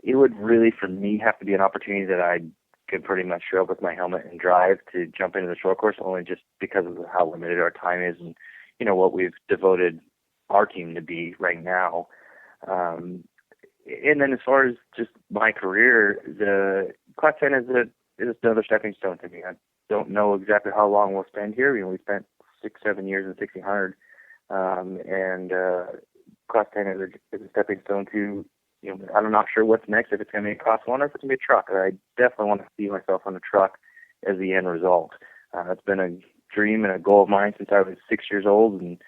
it would really, for me, have to be an opportunity that I could pretty much show up with my helmet and drive to jump into the short course, only just because of how limited our time is and, what we've devoted our team to be right now. And then as far as just my career, the Class 10 is another stepping stone to me. I don't know exactly how long we'll spend here. We spent 6-7 years in 1600, and Class 10 is a stepping stone to, I'm not sure what's next, if it's going to be a Class 1 or if it's going to be a truck. I definitely want to see myself on a truck as the end result. It's been a dream and a goal of mine since I was 6 years old, and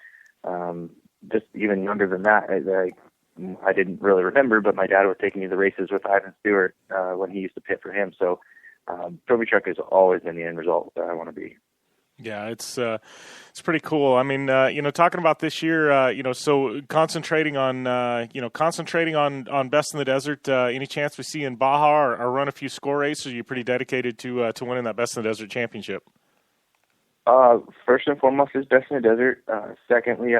just even younger than that. I didn't really remember, but my dad was taking me to the races with Ivan Stewart when he used to pit for him. So trophy truck has always been the end result that I want to be. Yeah, it's pretty cool. I mean, talking about this year, so concentrating on Best in the Desert. Any chance we see in Baja or run a few score races? Are you pretty dedicated to winning that Best in the Desert championship? First and foremost is Best in the Desert. Secondly,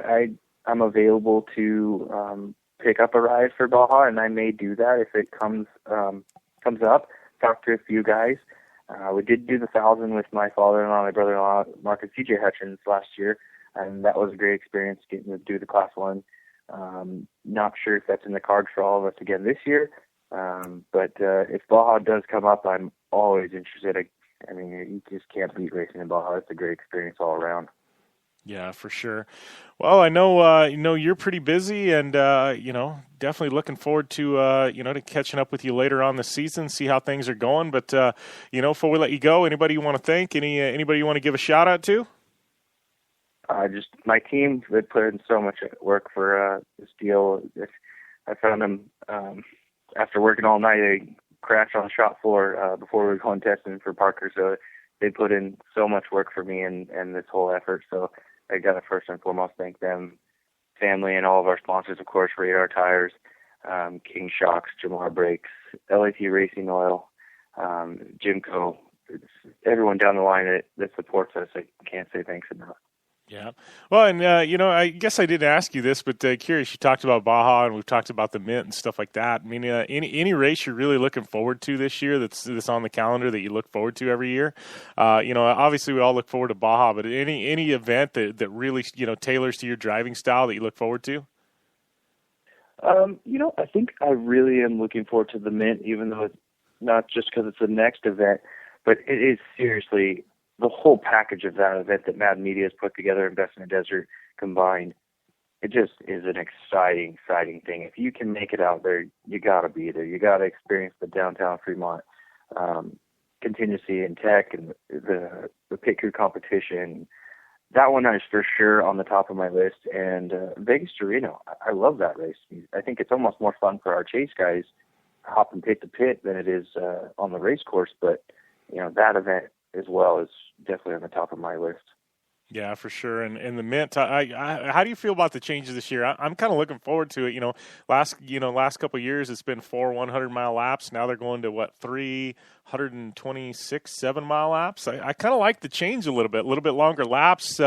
I'm available to pick up a ride for Baja, and I may do that if it comes up. Talk to a few guys. We did do the 1,000 with my father-in-law, my brother-in-law, Mark and CJ Hutchins last year, and that was a great experience getting to do the Class 1. Not sure if that's in the cards for all of us again this year, but if Baja does come up, I'm always interested. I mean, you just can't beat racing in Baja. It's a great experience all around. Yeah, for sure. Well, I know you're pretty busy, and definitely looking forward to to catching up with you later on this season, see how things are going. But before we let you go, anybody you want to thank? Anybody you want to give a shout out to? Just my team. They put in so much work for this deal. I found them after working all night. They crashed on the shop floor before we were going testing for Parker. So they put in so much work for me and this whole effort. So I got to first and foremost thank them, family, and all of our sponsors, of course, Radar Tires, King Shocks, Jamar Brakes, LAT Racing Oil, Jimco. It's everyone down the line that supports us. I can't say thanks enough. Yeah. Well, and, I guess I didn't ask you this, but curious, you talked about Baja and we've talked about the Mint and stuff like that. I mean, any race you're really looking forward to this year that's on the calendar that you look forward to every year? Obviously we all look forward to Baja, but any event that really, tailors to your driving style that you look forward to? I think I really am looking forward to the Mint, even though it's not just because it's the next event, but it is seriously the whole package of that event that Mad Media has put together and Best in the Desert combined. It just is an exciting thing. If you can make it out there, you got to be there. You got to experience the downtown Fremont contingency and tech and the pit crew competition. That one is for sure on the top of my list. And Vegas to Reno, I love that race. I think it's almost more fun for our chase guys hopping pit to pit than it is on the race course. But that event as well is definitely on the top of my list. Yeah, for sure. And the Mint, how do you feel about the changes this year? I'm kind of looking forward to it. Last couple of years, it's been 4 100-mile laps. Now they're going to 326 7-mile laps. I kind of like the change a little bit longer laps,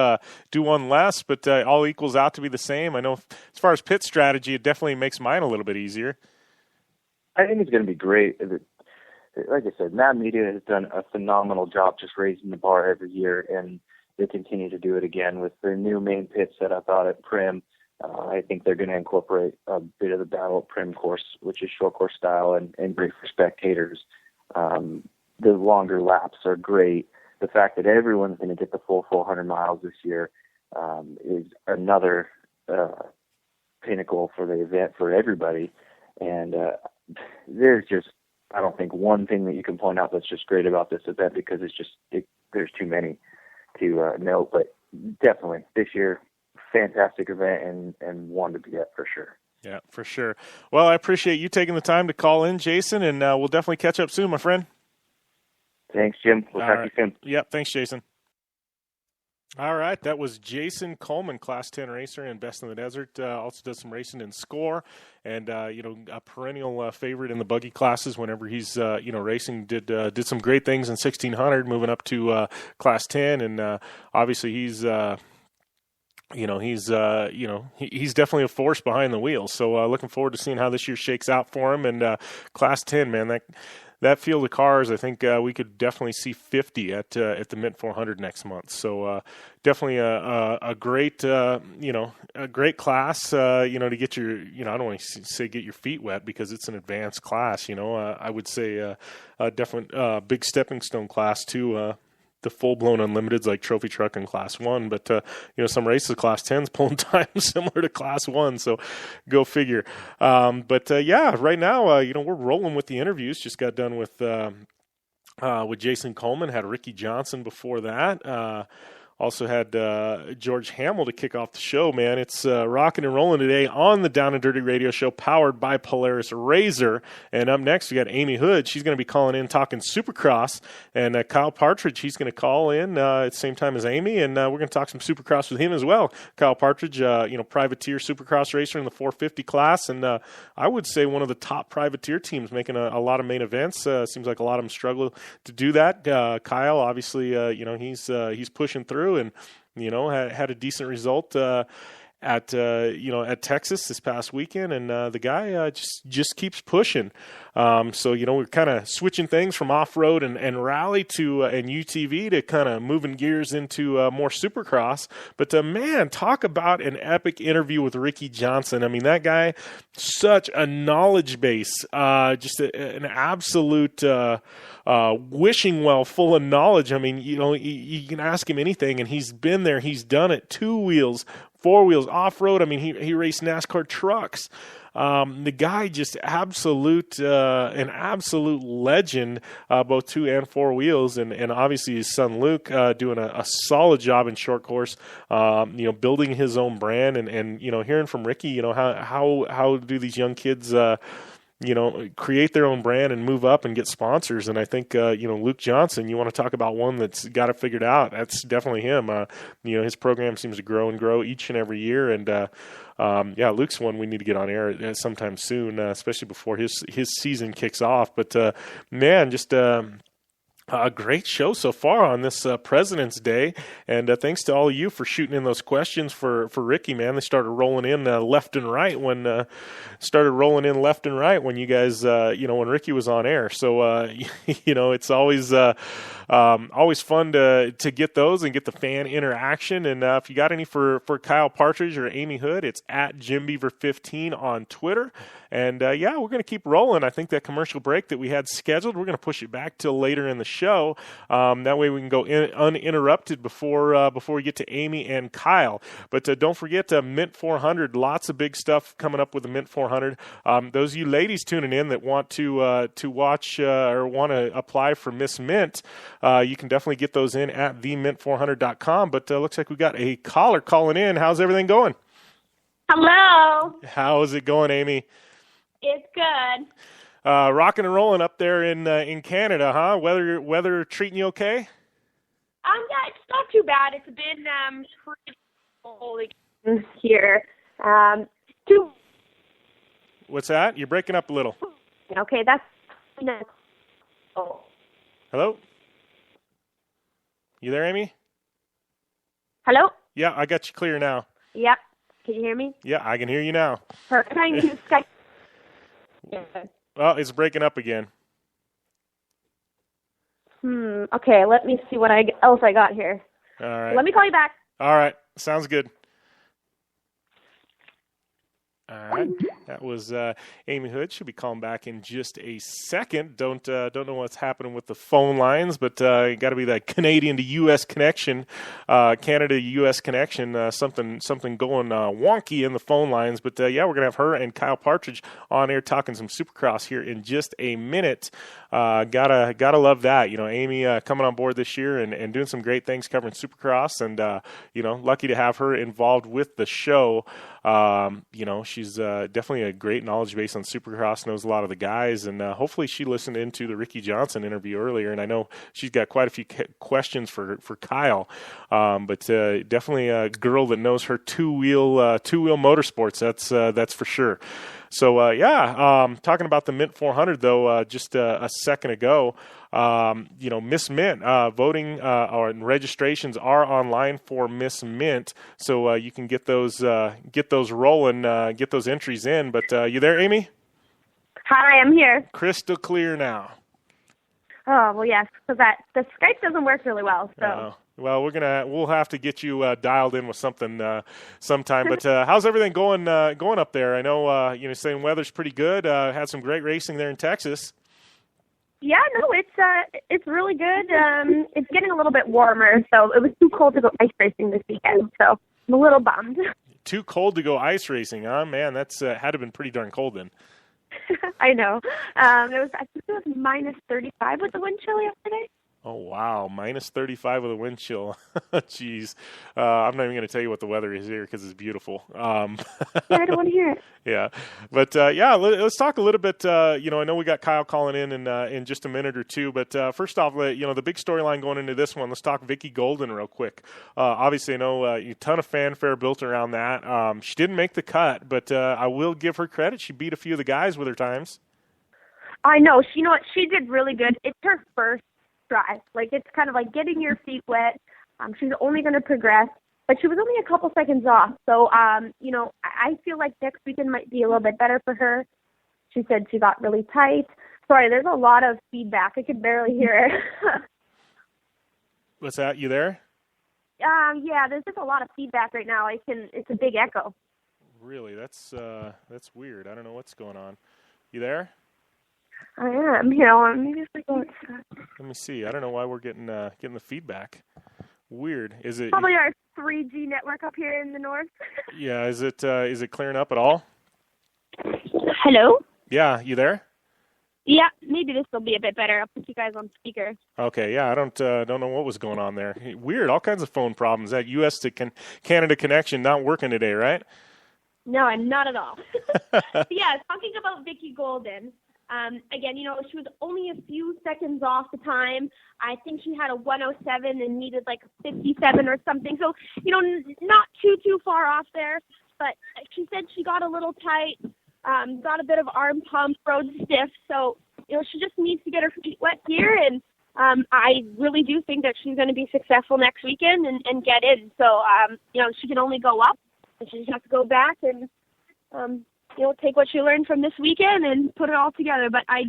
do one less, but all equals out to be the same. I know as far as pit strategy, it definitely makes mine a little bit easier. I think it's going to be great. Like I said, Mad Media has done a phenomenal job just raising the bar every year, and they continue to do it again with their new main pit set up out at Prim. I think they're going to incorporate a bit of the Battle at Prim course, which is short course style and great for spectators. The longer laps are great. The fact that everyone's going to get the full 400 miles this year is another pinnacle for the event for everybody. And there's just, I don't think one thing that you can point out that's just great about this event, because there's too many to note. But definitely this year, fantastic event and one to be at for sure. Yeah, for sure. Well, I appreciate you taking the time to call in, Jason, and we'll definitely catch up soon, my friend. Thanks, Jim. We'll talk to you soon. Yep, thanks, Jason. All right, that was Jason Coleman, Class 10 racer and Best in the Desert. Also does some racing in Score, and a perennial favorite in the buggy classes. Whenever he's racing, did some great things in 1600, moving up to Class 10, and obviously he's he's definitely a force behind the wheel. So looking forward to seeing how this year shakes out for him. And Class 10, man, that field of cars, I think we could definitely see 50 at the Mint 400 next month. So definitely a great a great class. To get your I don't want to say get your feet wet because it's an advanced class. I would say a definite big stepping stone class to the full-blown unlimiteds like Trophy Truck and Class 1, but some races Class 10's pulling time similar to Class 1, so go figure. Right now we're rolling with the interviews. Just got done with Jason Coleman, had Ricky Johnson before that. Also had George Hammel to kick off the show, man. It's rocking and rolling today on the Down and Dirty Radio Show, powered by Polaris Razor. And up next, we got Ami Houde. She's going to be calling in talking Supercross. And Kyle Partridge, he's going to call in at the same time as Amy, and we're going to talk some Supercross with him as well. Kyle Partridge, privateer Supercross racer in the 450 class, and I would say one of the top privateer teams making a lot of main events. Seems like a lot of them struggle to do that. Kyle, obviously, he's pushing through. And had a decent result at Texas this past weekend, and the guy just keeps pushing. We're kind of switching things from off-road and rally to and UTV to kind of moving gears into more Supercross. But man, talk about an epic interview with Ricky Johnson. I mean, that guy, such a knowledge base, just an absolute wishing well full of knowledge. I mean, you can ask him anything, and he's been there. He's done it. 2 wheels, 4 wheels, off-road. I mean, he raced NASCAR trucks. The guy just an absolute legend, both 2 and 4 wheels, and obviously his son Luke doing a solid job in short course, building his own brand, and hearing from Ricky, how do these young kids create their own brand and move up and get sponsors. And I think, Luke Johnson, you want to talk about one that's got it figured out. That's definitely him. His program seems to grow and grow each and every year. And, Luke's one we need to get on air sometime soon, especially before his season kicks off. But, a great show so far on this President's Day, and thanks to all of you for shooting in those questions for Ricky, man. They started rolling in left and right when you guys, when Ricky was on air. So, it's always fun to get those and get the fan interaction. And if you got any for Kyle Partridge or Ami Houde, it's at JimBeaver15 on Twitter. And we're going to keep rolling. I think that commercial break that we had scheduled, we're going to push it back till later in the show. That way we can go uninterrupted before we get to Amy and Kyle. But don't forget Mint 400. Lots of big stuff coming up with the Mint 400. Those of you ladies tuning in that want to watch or want to apply for Miss Mint, you can definitely get those in at themint400.com. But looks like we got a caller calling in. How's everything going? Hello. How is it going, Amy? It's good. Rocking and rolling up there in Canada, huh? Weather treating you okay? Yeah, it's not too bad. It's been pretty cold here. What's that? You're breaking up a little. Okay, that's Hello? You there, Amy? Hello? Yeah, I got you clear now. Yep. Can you hear me? Yeah, I can hear you now. Perfect. Trying to Skype. Well, it's breaking up again. Okay, let me see what else I got here. All right. Let me call you back. All right. Sounds good. All right, that was Ami Houde. She'll be calling back in just a second. Don't know what's happening with the phone lines, but got to be that Canadian to U.S. connection, Canada to U.S. connection. Something going wonky in the phone lines. But we're gonna have her and Kyle Partridge on air talking some Supercross here in just a minute. Gotta love that. Amy coming on board this year and doing some great things covering Supercross, and lucky to have her involved with the show. she's definitely a great knowledge base on Supercross, knows a lot of the guys, and hopefully she listened into the Ricky Johnson interview earlier, and I know she's got quite a few questions for Kyle, but definitely a girl that knows her two-wheel motorsports, that's for sure. So, talking about the Mint 400, though, just a second ago, Miss Mint, voting or registrations are online for Miss Mint, so you can get those rolling, get those entries in. But you there, Amy? Hi, I'm here. Crystal clear now. Oh, well, yes, because the Skype doesn't work really well, so... Well, we'll have to get you dialed in with something sometime. But how's everything going up there? I know saying weather's pretty good. Had some great racing there in Texas. Yeah, no, it's really good. It's getting a little bit warmer, so it was too cold to go ice racing this weekend. So I'm a little bummed. Too cold to go ice racing, huh? Man, that's had to have been pretty darn cold then. I know. I think it was minus 35 with the wind chill yesterday. Oh, wow. Minus 35 with a wind chill. Jeez. I'm not even going to tell you what the weather is here because it's beautiful. Yeah, I don't want to hear it. Yeah. But, let's talk a little bit. I know we got Kyle calling in just a minute or two. But first off, the big storyline going into this one, let's talk Vicky Golden real quick. Obviously, I know a ton of fanfare built around that. She didn't make the cut, but I will give her credit. She beat a few of the guys with her times. I know. She did really good. It's her first try. It's kind of like getting your feet wet. She's only going to progress, but she was only a couple seconds off. So, I feel like next weekend might be a little bit better for her. She said she got really tight. Sorry, there's a lot of feedback. I could barely hear it. What's that? You there? Yeah, there's just a lot of feedback right now. It's a big echo. Really? That's weird. I don't know what's going on. You there? I am. Maybe if we go outside. Let me see. I don't know why we're getting the feedback. Weird. Is it probably our 3G network up here in the north? Yeah. Is it clearing up at all? Hello? Yeah. You there? Yeah. Maybe this will be a bit better. I'll put you guys on speaker. Okay. Yeah. I don't know what was going on there. Weird. All kinds of phone problems. That U.S. to Canada connection not working today, right? No, I'm not at all. Yeah. Talking about Vicky Golden. Again, she was only a few seconds off the time. I think she had a 107 and needed like a 57 or something. So, not too far off there. But she said she got a little tight, got a bit of arm pump, rode stiff. So, she just needs to get her feet wet here. And I really do think that she's going to be successful next weekend and get in. So, she can only go up. And she just has to go back and take what she learned from this weekend and put it all together. But I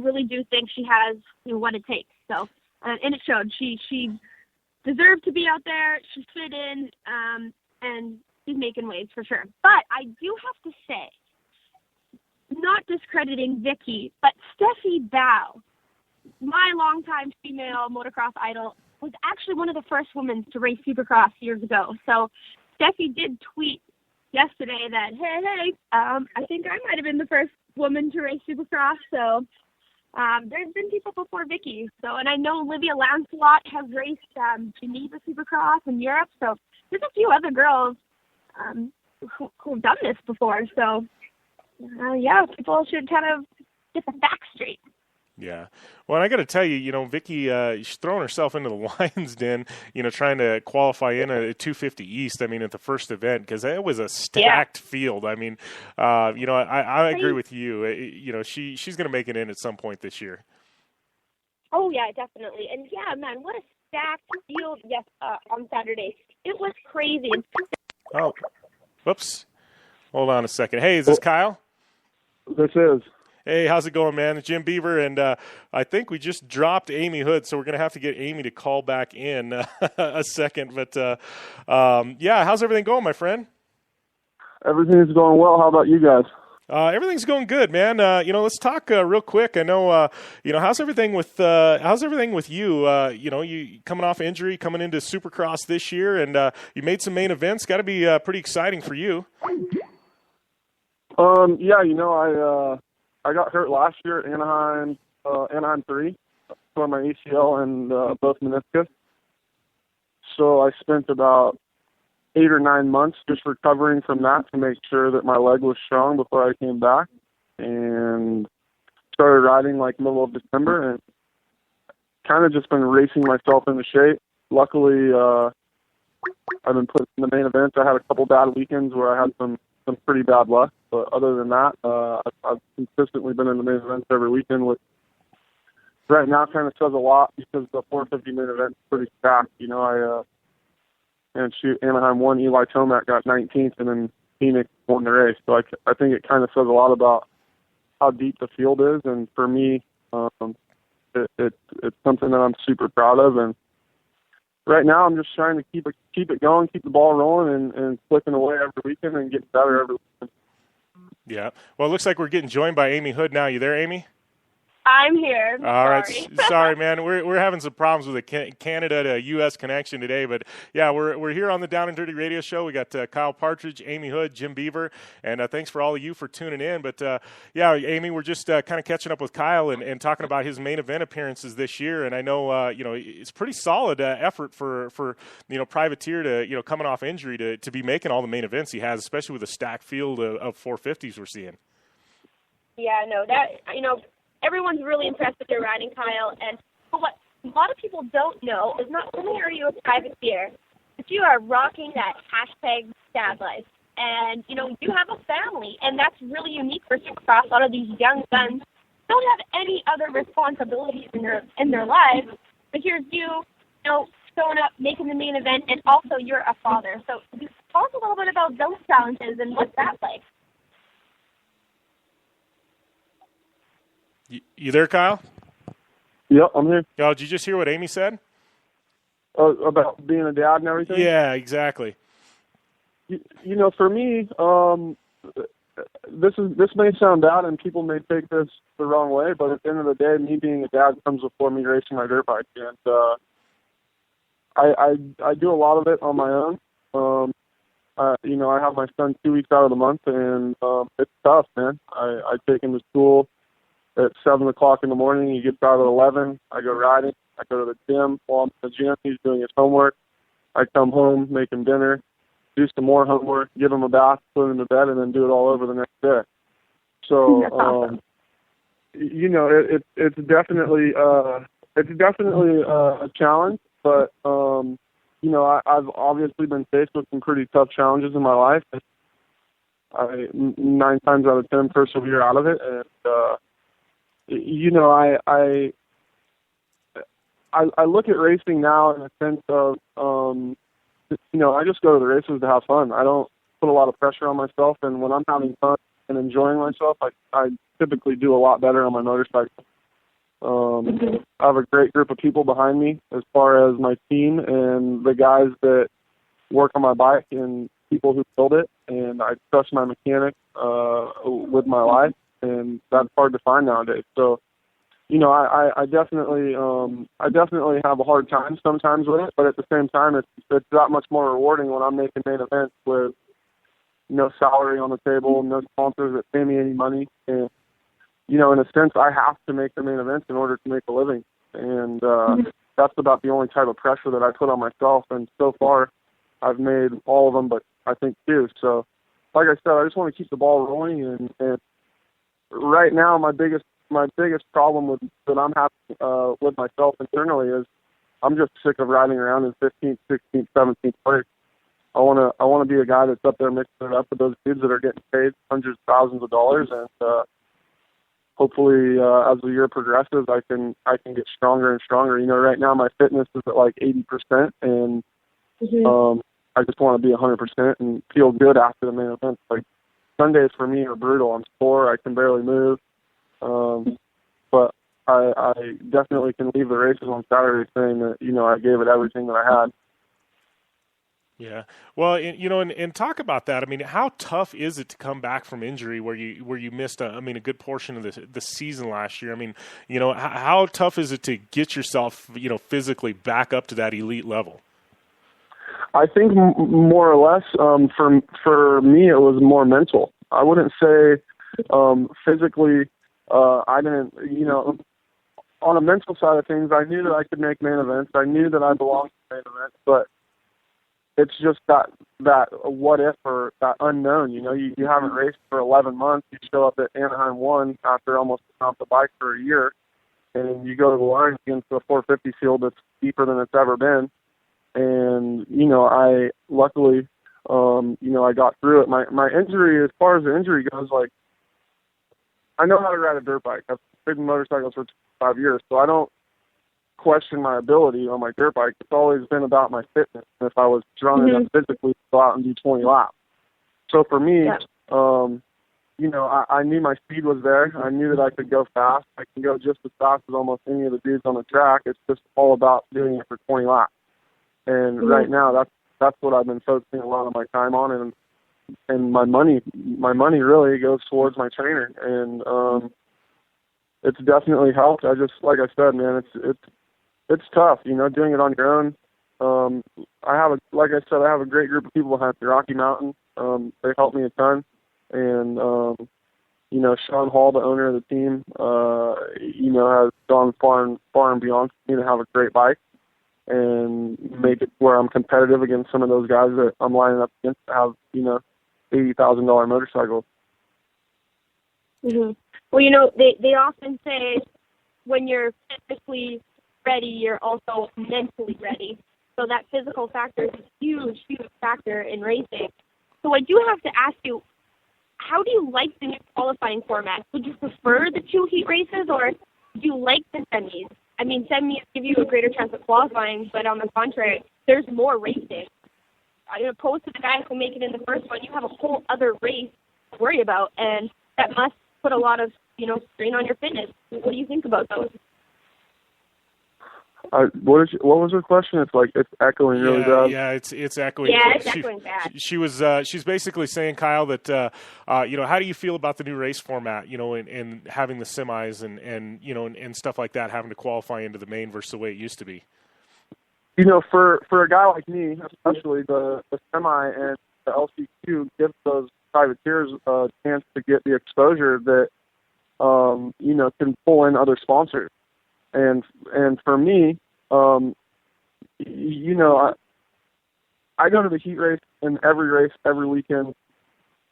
really do think she has what it takes. So, and it showed. She deserved to be out there. She fit in, and she's making waves for sure. But I do have to say, not discrediting Vicky, but Steffi Bow, my longtime female motocross idol, was actually one of the first women to race Supercross years ago. So Steffi did tweet yesterday that, hey, I think I might have been the first woman to race Supercross. So there's been people before Vicky. So, and I know Olivia Lancelot has raced Geneva Supercross in Europe. So there's a few other girls who've done this before. So, people should kind of get the facts straight. Yeah. Well, and I got to tell you, Vicky, she's throwing herself into the lion's den, trying to qualify in a 250 East, at the first event, because it was a stacked field. I agree with you. She's going to make it in at some point this year. Oh, yeah, definitely. And, yeah, man, what a stacked field on Saturday. It was crazy. Oh, whoops. Hold on a second. Hey, is this Kyle? This is. Hey, how's it going, man? It's Jim Beaver, and I think we just dropped Ami Houde, so we're going to have to get Amy to call back in a second. But, how's everything going, my friend? Everything's going well. How about you guys? Everything's going good, man. Let's talk real quick. I know, how's everything with you? You coming off injury, coming into Supercross this year, and you made some main events. Got to be pretty exciting for you. I got hurt last year at Anaheim 3, for my ACL and both meniscus. So I spent about 8 or 9 months just recovering from that to make sure that my leg was strong before I came back, and started riding like middle of December, and kind of just been racing myself into shape. Luckily, I've been put in the main events. I had a couple bad weekends where I had some pretty bad luck, but other than that, I've consistently been in the main events every weekend, which right now kind of says a lot because the 450 main event is pretty stacked. You know, Anaheim won, Eli Tomac got 19th, and then Phoenix won the race. So I think it kind of says a lot about how deep the field is, and for me, it's something that I'm super proud of. And right now, I'm just trying to keep it going, keep the ball rolling, and clicking away every weekend and getting better every weekend. Yeah. Well, it looks like we're getting joined by Ami Houde now. You there, Amy? I'm here. All right. Sorry, man. We're having some problems with the Canada to U.S. connection today, but yeah, we're here on the Down and Dirty Radio Show. We got Kyle Partridge, Ami Houde, Jim Beaver, and thanks for all of you for tuning in. But yeah, Amy, we're just kind of catching up with Kyle and talking about his main event appearances this year. And I know it's pretty solid effort for Privateer to coming off injury to be making all the main events he has, especially with a stacked field of 450s we're seeing. Yeah, no, that everyone's really impressed with your riding, Kyle. And what a lot of people don't know is not only are you a privateer, but you are rocking that hashtag dad life. And, you have a family, and that's really unique for Supercross. A lot of these young guns don't have any other responsibilities in their lives. But here's you, showing up, making the main event, and also you're a father. So tell us a little bit about those challenges and what's that like. You there, Kyle? Yep, I'm here. Oh, did you just hear what Amy said? About being a dad and everything? Yeah, exactly. For me, this may sound bad and people may take this the wrong way, but at the end of the day, me being a dad comes before me racing my dirt bike. And I do a lot of it on my own. I have my son 2 weeks out of the month, and it's tough, man. I take him to school at 7 o'clock in the morning. He gets out at 11. I go riding. I go to the gym. While I'm in the gym, he's doing his homework. I come home, make him dinner, do some more homework, give him a bath, put him to bed, and then do it all over the next day. So, it's definitely a challenge, but I've obviously been faced with some pretty tough challenges in my life. I 9 times out of 10 persevere out of it, and I look at racing now in a sense of, I just go to the races to have fun. I don't put a lot of pressure on myself, and when I'm having fun and enjoying myself, I typically do a lot better on my motorcycle. I have a great group of people behind me as far as my team and the guys that work on my bike and people who build it, and I trust my mechanic with my life. And that's hard to find nowadays. So, I definitely have a hard time sometimes with it, but at the same time, it's that much more rewarding when I'm making main events with no salary on the table, no sponsors that pay me any money, and in a sense, I have to make the main events in order to make a living, and that's about the only type of pressure that I put on myself. And so far, I've made all of them, but I think 2. So, like I said, I just want to keep the ball rolling and right now, my biggest problem that I'm having with myself internally is I'm just sick of riding around in 15th, 16th, 17th place. I want to be a guy that's up there mixing it up with those dudes that are getting paid hundreds of thousands of dollars, and hopefully as the year progresses, I can get stronger and stronger. Right now my fitness is at like 80%, and I just want to be 100% and feel good after the main event. Like, Sundays for me are brutal. I'm sore. I can barely move. But I definitely can leave the races on Saturday saying that, I gave it everything that I had. Yeah. Well, and talk about that. I mean, how tough is it to come back from injury where you missed a good portion of the season last year? I mean, how tough is it to get yourself, physically back up to that elite level? I think more or less, for me, it was more mental. I wouldn't say physically. I didn't, on a mental side of things, I knew that I could make main events. I knew that I belonged to main events, but it's just that what if or that unknown. You know, you haven't raced for 11 months. You show up at Anaheim 1 after almost being off the bike for a year, and you go to the line against a 450 field that's deeper than it's ever been. And, you know, I luckily, you know, I got through it. My injury, as far as the injury goes, like, I know how to ride a dirt bike. I've ridden motorcycles for 5 years, so I don't question my ability on my dirt bike. It's always been about my fitness. If I was strong enough physically to go out and do 20 laps. So for me, you know, I knew my speed was there. I knew that I could go fast. I can go just as fast as almost any of the dudes on the track. It's just all about doing it for 20 laps. And right now, that's what I've been focusing a lot of my time on, and my money really goes towards my trainer, and it's definitely helped. I just, like I said, man, it's tough, you know, doing it on your own. I have a great group of people behind me, Rocky Mountain. They helped me a ton, and you know, Sean Hall, the owner of the team, you know, has gone far and beyond for me to have a great bike and make it where I'm competitive against some of those guys that I'm lining up against to have, you know, $80,000 motorcycles. Mm-hmm. Well, you know, they often say when you're physically ready, you're also mentally ready. So that physical factor is a huge, huge factor in racing. So I do have to ask you, how do you like the new qualifying format? Would you prefer the 2 heat races, or do you like the semis? I mean, semis give you a greater chance of qualifying, but on the contrary, there's more racing. Opposed to the guys who make it in the first one, you have a whole other race to worry about, and that must put a lot of, you know, strain on your fitness. What do you think about those? What was her question? It's like it's echoing really bad. Yeah, it's echoing. Yeah, it's echoing bad. She's basically saying, Kyle, that you know, how do you feel about the new race format? You know, and having the semis and you know and stuff like that, having to qualify into the main versus the way it used to be. You know, for a guy like me, especially the semi and the LCQ gives those privateers a chance to get the exposure that you know, can pull in other sponsors. And for me, you know, I go to the heat race in every race every weekend,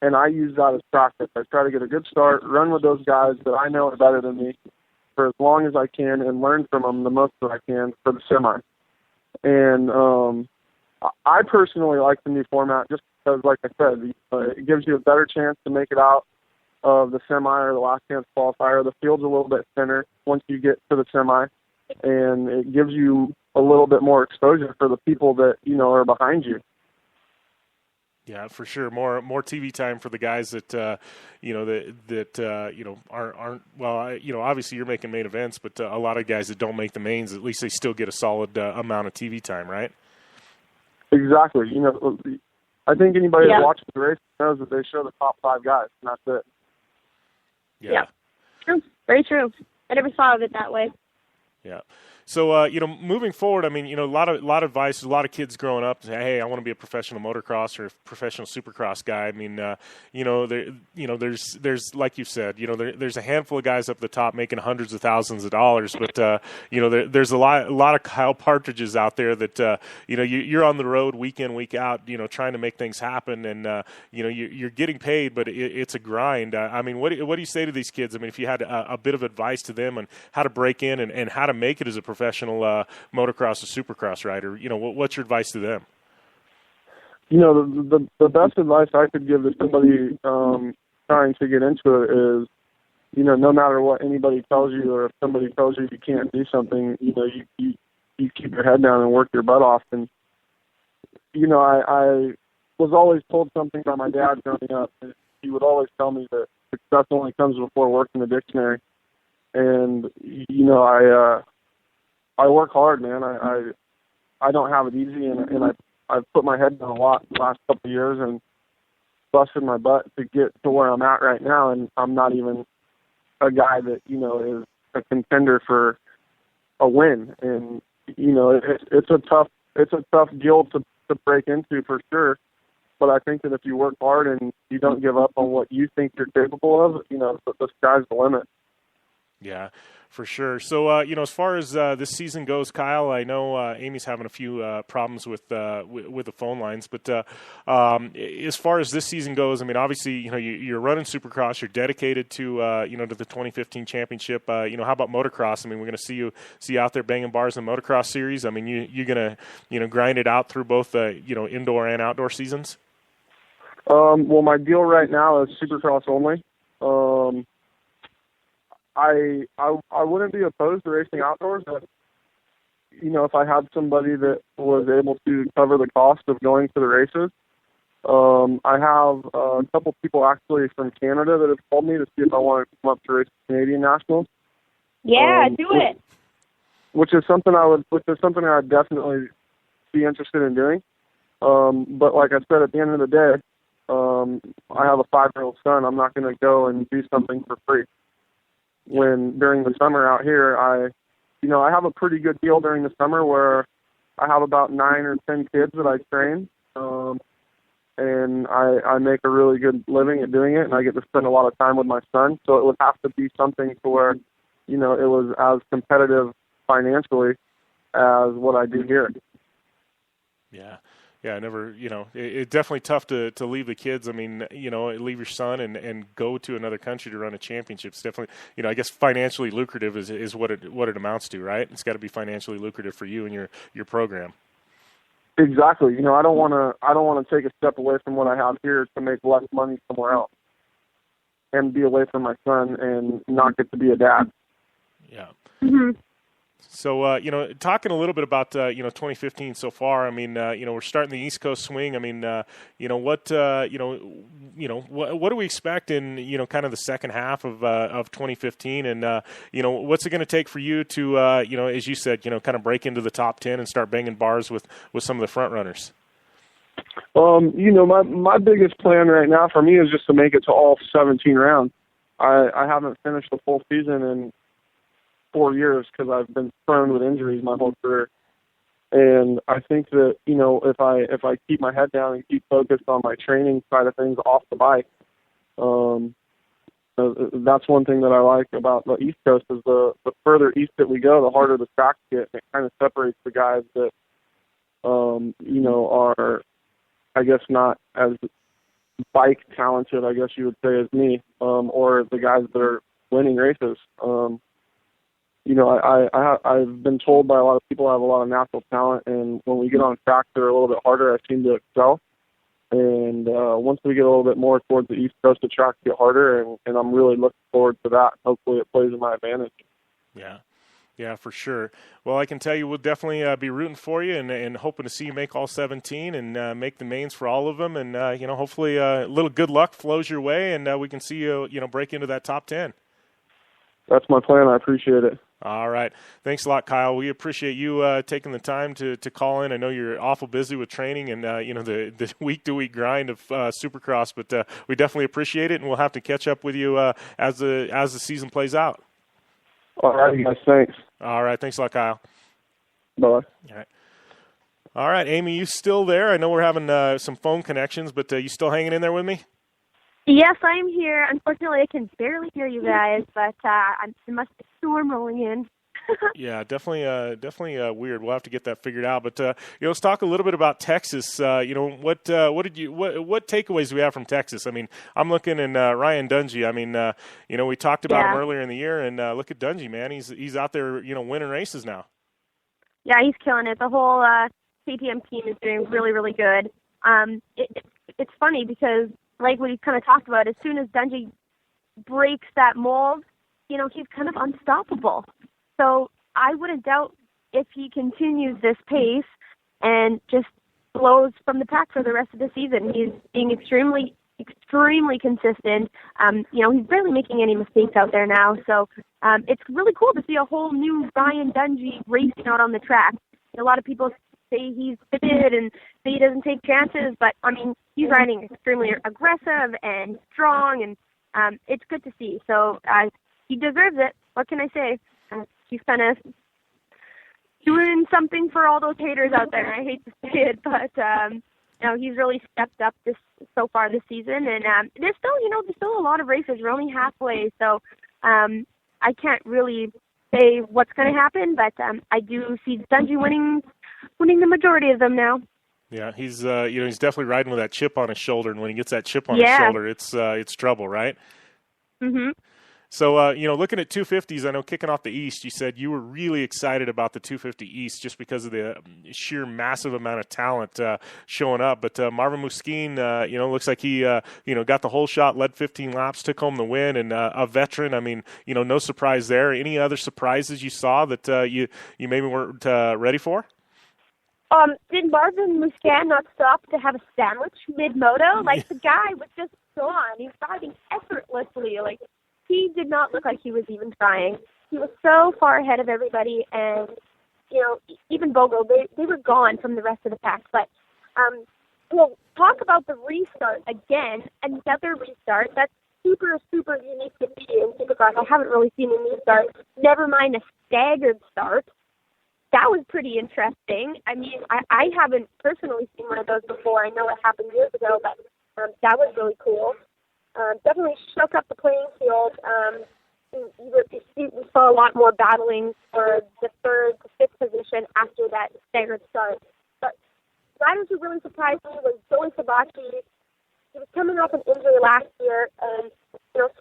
and I use that as practice. I try to get a good start, run with those guys that I know are better than me for as long as I can, and learn from them the most that I can for the semi. And I personally like the new format just because, like I said, it gives you a better chance to make it out of the semi or the last chance qualifier. The field's a little bit thinner once you get to the semi, and it gives you a little bit more exposure for the people that, you know, are behind you. Yeah, for sure. More TV time for the guys that you know that you know aren't well. You know, obviously you're making main events, but a lot of guys that don't make the mains, at least they still get a solid amount of TV time, right? Exactly. You know, I think anybody that watches the race knows that they show the top 5 guys, and that's it. Yeah. True. Very true. I never thought of it that way. Yeah. So, you know, moving forward, I mean, you know, a lot of advice, a lot of kids growing up say, hey, I want to be a professional motocross or a professional supercross guy. I mean, you know, there's like you said, you know, there's a handful of guys up the top making hundreds of thousands of dollars, but, you know, there's a lot of Kyle Partridges out there that, you know, you're on the road week in, week out, you know, trying to make things happen, and, you know, you're getting paid, but it's a grind. I mean, what do you say to these kids? I mean, if you had a bit of advice to them on how to break in and how to make it as a professional motocross or supercross rider, you know, what's your advice to them? You know, the best advice I could give to somebody trying to get into it is, you know, no matter what anybody tells you, or if somebody tells you you can't do something, you know, you keep your head down and work your butt off. And, you know, I was always told something by my dad growing up. He would always tell me that success only comes before work in the dictionary. And, you know, I work hard, man. I don't have it easy, and I've put my head down a lot the last couple of years and busted my butt to get to where I'm at right now, and I'm not even a guy that, you know, is a contender for a win. And, you know, it's a tough guild to break into for sure. But I think that if you work hard and you don't give up on what you think you're capable of, you know, the sky's the limit. Yeah, for sure. So, as far as this season goes, Kyle, I know Amy's having a few problems with the phone lines, but as far as this season goes, I mean, obviously, you're running Supercross, you're dedicated to to the 2015 championship. How about motocross? I mean, we're going to see you out there banging bars in the motocross series. I mean, you're going to grind it out through both indoor and outdoor seasons. Well, my deal right now is Supercross only. I wouldn't be opposed to racing outdoors if I had somebody that was able to cover the cost of going to the races. I have a couple people actually from Canada that have called me to see if I want to come up to race the Canadian Nationals. Yeah, do it. Which is something I'd definitely be interested in doing. But like I said, at the end of the day, I have a 5-year-old son. I'm not going to go and do something for free. When during the summer out here, I have a pretty good deal during the summer where I have about 9 or 10 kids that I train, and I make a really good living at doing it, and I get to spend a lot of time with my son. So it would have to be something to where, it was as competitive financially as what I do here. Yeah. Yeah, it's definitely tough to leave the kids. I mean, leave your son and go to another country to run a championship. It's definitely, I guess financially lucrative is what it amounts to, right? It's got to be financially lucrative for you and your program. Exactly. I don't want to take a step away from what I have here to make less money somewhere else and be away from my son and not get to be a dad. Yeah. Mm-hmm. So, talking a little bit about, 2015 so far, I mean, we're starting the East Coast swing. I mean, what do we expect in, kind of the second half of 2015? And, what's it going to take for you to, as you said, kind of break into the top 10 and start banging bars with some of the front runners? My biggest plan right now for me is just to make it to all 17 rounds. I haven't finished the full season in 4 years because I've been prone with injuries my whole career. And I think that, if I keep my head down and keep focused on my training side of things off the bike, that's one thing that I like about the East Coast is the further east that we go, the harder the tracks get. It kind of separates the guys that, are, I guess, not as bike talented, I guess you would say, as me, or the guys that are winning races. I've been told by a lot of people I have a lot of natural talent, and when we get on track, they're a little bit harder. I seem to excel. And once we get a little bit more towards the East Coast, the tracks get harder, and I'm really looking forward to that. Hopefully it plays in my advantage. Yeah, for sure. Well, I can tell you we'll definitely be rooting for you and hoping to see you make all 17 and make the mains for all of them. And, hopefully a little good luck flows your way, and we can see you, break into that top 10. That's my plan. I appreciate it. All right. Thanks a lot, Kyle. We appreciate you taking the time to call in. I know you're awful busy with training and, the week-to-week grind of Supercross, but we definitely appreciate it, and we'll have to catch up with you as the season plays out. All right, guys. Thanks. All right. Thanks a lot, Kyle. Bye. All right, Amy, you still there? I know we're having some phone connections, but you still hanging in there with me? Yes, I'm here. Unfortunately, I can barely hear you guys, but there must be a storm rolling in. Yeah, definitely weird. We'll have to get that figured out. But let's talk a little bit about Texas. What takeaways do we have from Texas? I mean, I'm looking at Ryan Dungey. I mean, we talked about him earlier in the year, and look at Dungey, man. He's out there, winning races now. Yeah, he's killing it. The whole KTM team is doing really, really good. It's funny because, like what he kind of talked about, as soon as Dungey breaks that mold, he's kind of unstoppable. So I wouldn't doubt if he continues this pace and just blows from the pack for the rest of the season. He's being extremely, extremely consistent. He's barely making any mistakes out there now. So it's really cool to see a whole new Ryan Dungey racing out on the track. A lot of people say he's timid and say he doesn't take chances, but, he's riding extremely aggressive and strong, and it's good to see. So he deserves it. What can I say? He's kind of doing something for all those haters out there. I hate to say it, but he's really stepped up so far this season, and there's still a lot of races. We're only halfway, so I can't really say what's going to happen, but I do see Dungey winning the majority of them now. Yeah, he's he's definitely riding with that chip on his shoulder, and when he gets that chip on his shoulder, it's trouble, right? Mhm. So, looking at 250s, I know kicking off the East, you said you were really excited about the 250 East just because of the sheer massive amount of talent showing up. But Marvin Muskeen, looks like he, got the whole shot, led 15 laps, took home the win, and a veteran. I mean, no surprise there. Any other surprises you saw that you maybe weren't ready for? Did Marvin Musquin not stop to have a sandwich mid-moto? Like, the guy was just gone. He was driving effortlessly. Like, he did not look like he was even trying. He was so far ahead of everybody, and, even Bogle, they were gone from the rest of the pack. But we'll talk about the restart again, another restart. That's super, super unique to me in Supercross. I haven't really seen a restart, never mind a staggered start. That was pretty interesting. I mean, I haven't personally seen one of those before. I know it happened years ago, but that was really cool. Definitely shook up the playing field. We saw a lot more battling for the third to fifth position after that staggered start. But riders who really surprised me was Joey Savatgy. He was coming off an injury last year and,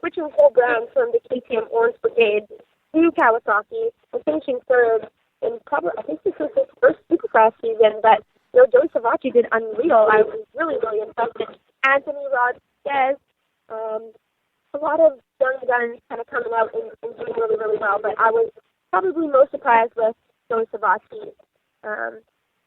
switching whole ground from the KTM Orange Brigade to Kawasaki and finishing third. And probably, I think this was his first Supercross season, but Joey Savatgy did unreal. I was really, really impressed. Anthony Rodriguez, a lot of young guns kind of coming out and doing really, really well. But I was probably most surprised with Joey Savatgy.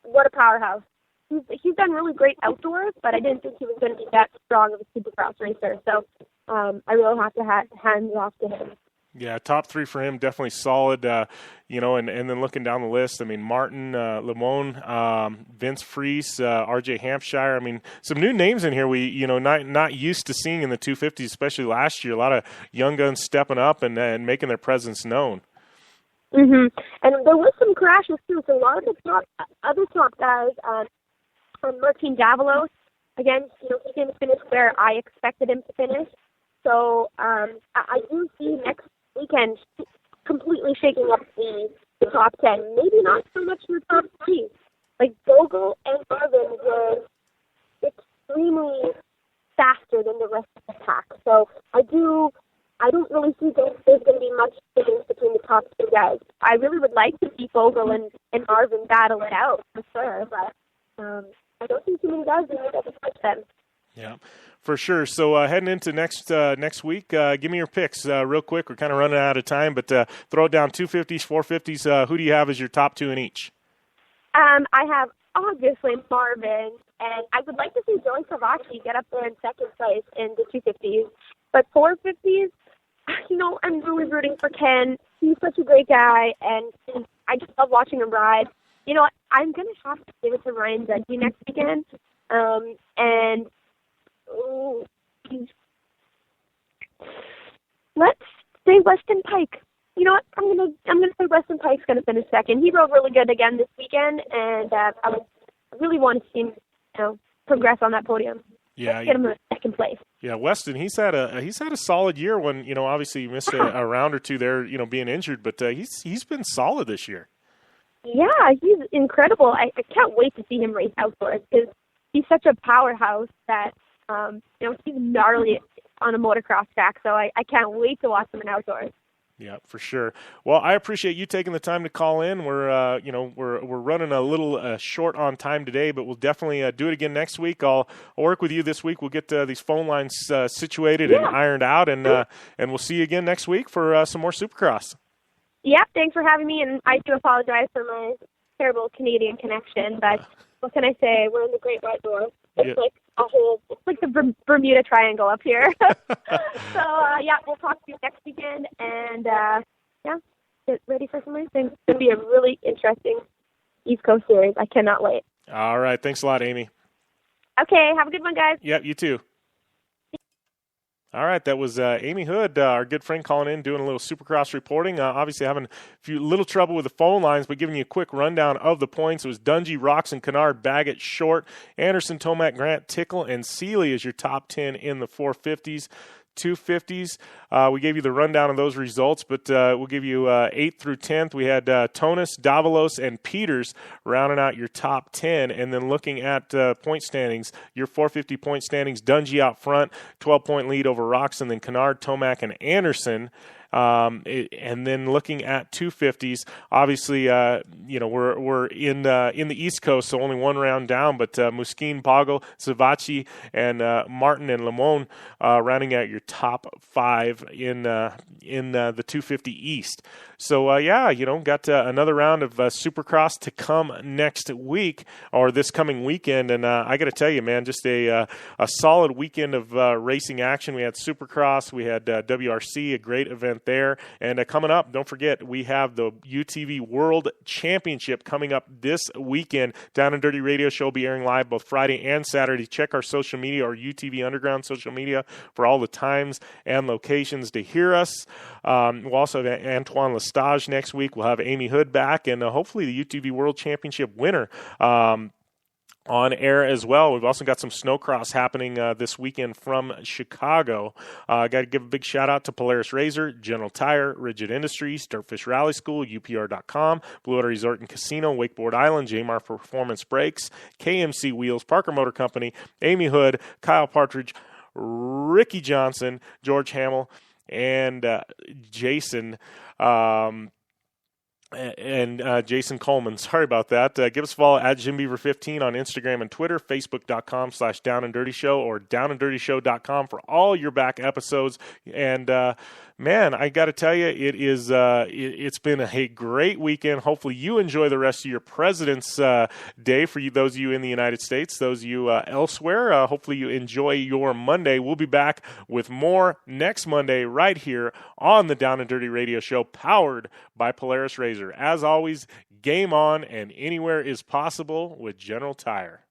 What a powerhouse! He's done really great outdoors, but I didn't think he was going to be that strong of a Supercross racer. So I really have to hand it off to him. Yeah, top three for him, definitely solid, and then looking down the list, I mean, Martin, Lemone, Vince Freese, RJ Hampshire, I mean, some new names in here we, not used to seeing in the 250s, especially last year, a lot of young guns stepping up and making their presence known. Mm-hmm. And there was some crashes, too, so a lot of the other top guys, Martin Davalos, again, he didn't finish where I expected him to finish, so I do see next weekend completely shaking up the top 10. Maybe not so much in the top 3. Like, Bogle and Marvin were extremely faster than the rest of the pack. So I don't really see there's going to be much difference between the top two guys. I really would like to see Bogle and Marvin battle it out, for sure, but I don't think too many guys are going to touch them. Yeah, for sure. So heading into next week, give me your picks real quick. We're kind of running out of time, but throw it down 250s, 450s. Who do you have as your top two in each? I have obviously Marvin, and I would like to see Joey Savatgy get up there in second place in the 250s. But 450s, I'm really rooting for Ken. He's such a great guy, and I just love watching him ride. I'm going to have to give it to Ryan Dungey next weekend. Let's say Weston Pike. You know what? I'm gonna say Weston Pike's gonna finish second. He rode really good again this weekend, and I really want to see him, progress on that podium. Yeah, let's get him in second place. Yeah, Weston. He's had a solid year. When obviously he missed a round or two there, being injured, but he's been solid this year. Yeah, he's incredible. I can't wait to see him race outdoors because he's such a powerhouse that he's gnarly on a motocross track. So I can't wait to watch him in outdoors. Yeah, for sure. Well, I appreciate you taking the time to call in. We're running a little short on time today, but we'll definitely do it again next week. I'll work with you this week. We'll get these phone lines situated and ironed out, and we'll see you again next week for some more Supercross. Yeah, thanks for having me, and I do apologize for my terrible Canadian connection, but what can I say? We're in the Great White North. It's like the Bermuda Triangle up here. So, we'll talk to you next weekend, and, get ready for some racing. It's going to be a really interesting East Coast series. I cannot wait. All right. Thanks a lot, Amy. Okay. Have a good one, guys. Yep, you too. All right, that was Ami Houde, our good friend, calling in, doing a little Supercross reporting. Obviously having a little trouble with the phone lines, but giving you a quick rundown of the points. It was Dungey, Roczen, Kennard, Baggett, Short, Anderson, Tomac, Grant, Tickle, and Seeley as your top 10 in the 450s. 250s. We gave you the rundown of those results, but we'll give you 8th through 10th. We had Tonis, Davalos, and Peters rounding out your top 10. And then looking at point standings, your 450 point standings, Dungy out front, 12-point lead over Roxon, then Kennard, Tomac, and Anderson. And then looking at 250s, obviously, we're in the East Coast, so only one round down. But Musquin, Poggle, Savachi, and Martin and Limon rounding out your top 5 in the 250 East. So got another round of Supercross to come next week or this coming weekend, and I got to tell you, man, just a solid weekend of racing action. We had Supercross, we had WRC, a great event there, and coming up, don't forget, we have the UTV World Championship coming up this weekend. Down and Dirty Radio Show will be airing live both Friday and Saturday. Check our social media, our UTV Underground social media, for all the times and locations to hear us. We'll also have Antoine Lestage next week. We'll have Ami Houde back, and hopefully the UTV World Championship winner on air as well. We've also got some snowcross happening this weekend from Chicago. Got to give a big shout out to Polaris Razor, General Tire, Rigid Industries, Dirtfish Rally School, UPR.com, Blue Water Resort and Casino, Wakeboard Island, Jmar Performance Brakes, KMC Wheels, Parker Motor Company, Ami Houde, Kyle Partridge, Ricky Johnson, George Hammel, and Jason Jason Coleman. Sorry about that. Give us a follow at JimBeaver15 on Instagram and Twitter, Facebook.com/DownandDirtyShow or DownandDirtyShow.com for all your back episodes. And man, I got to tell you, it's been a great weekend. Hopefully you enjoy the rest of your President's Day for you, those of you in the United States, those of you elsewhere. Hopefully you enjoy your Monday. We'll be back with more next Monday right here on the Down and Dirty Radio Show, powered by Polaris Razor. As always, game on, and anywhere is possible with General Tire.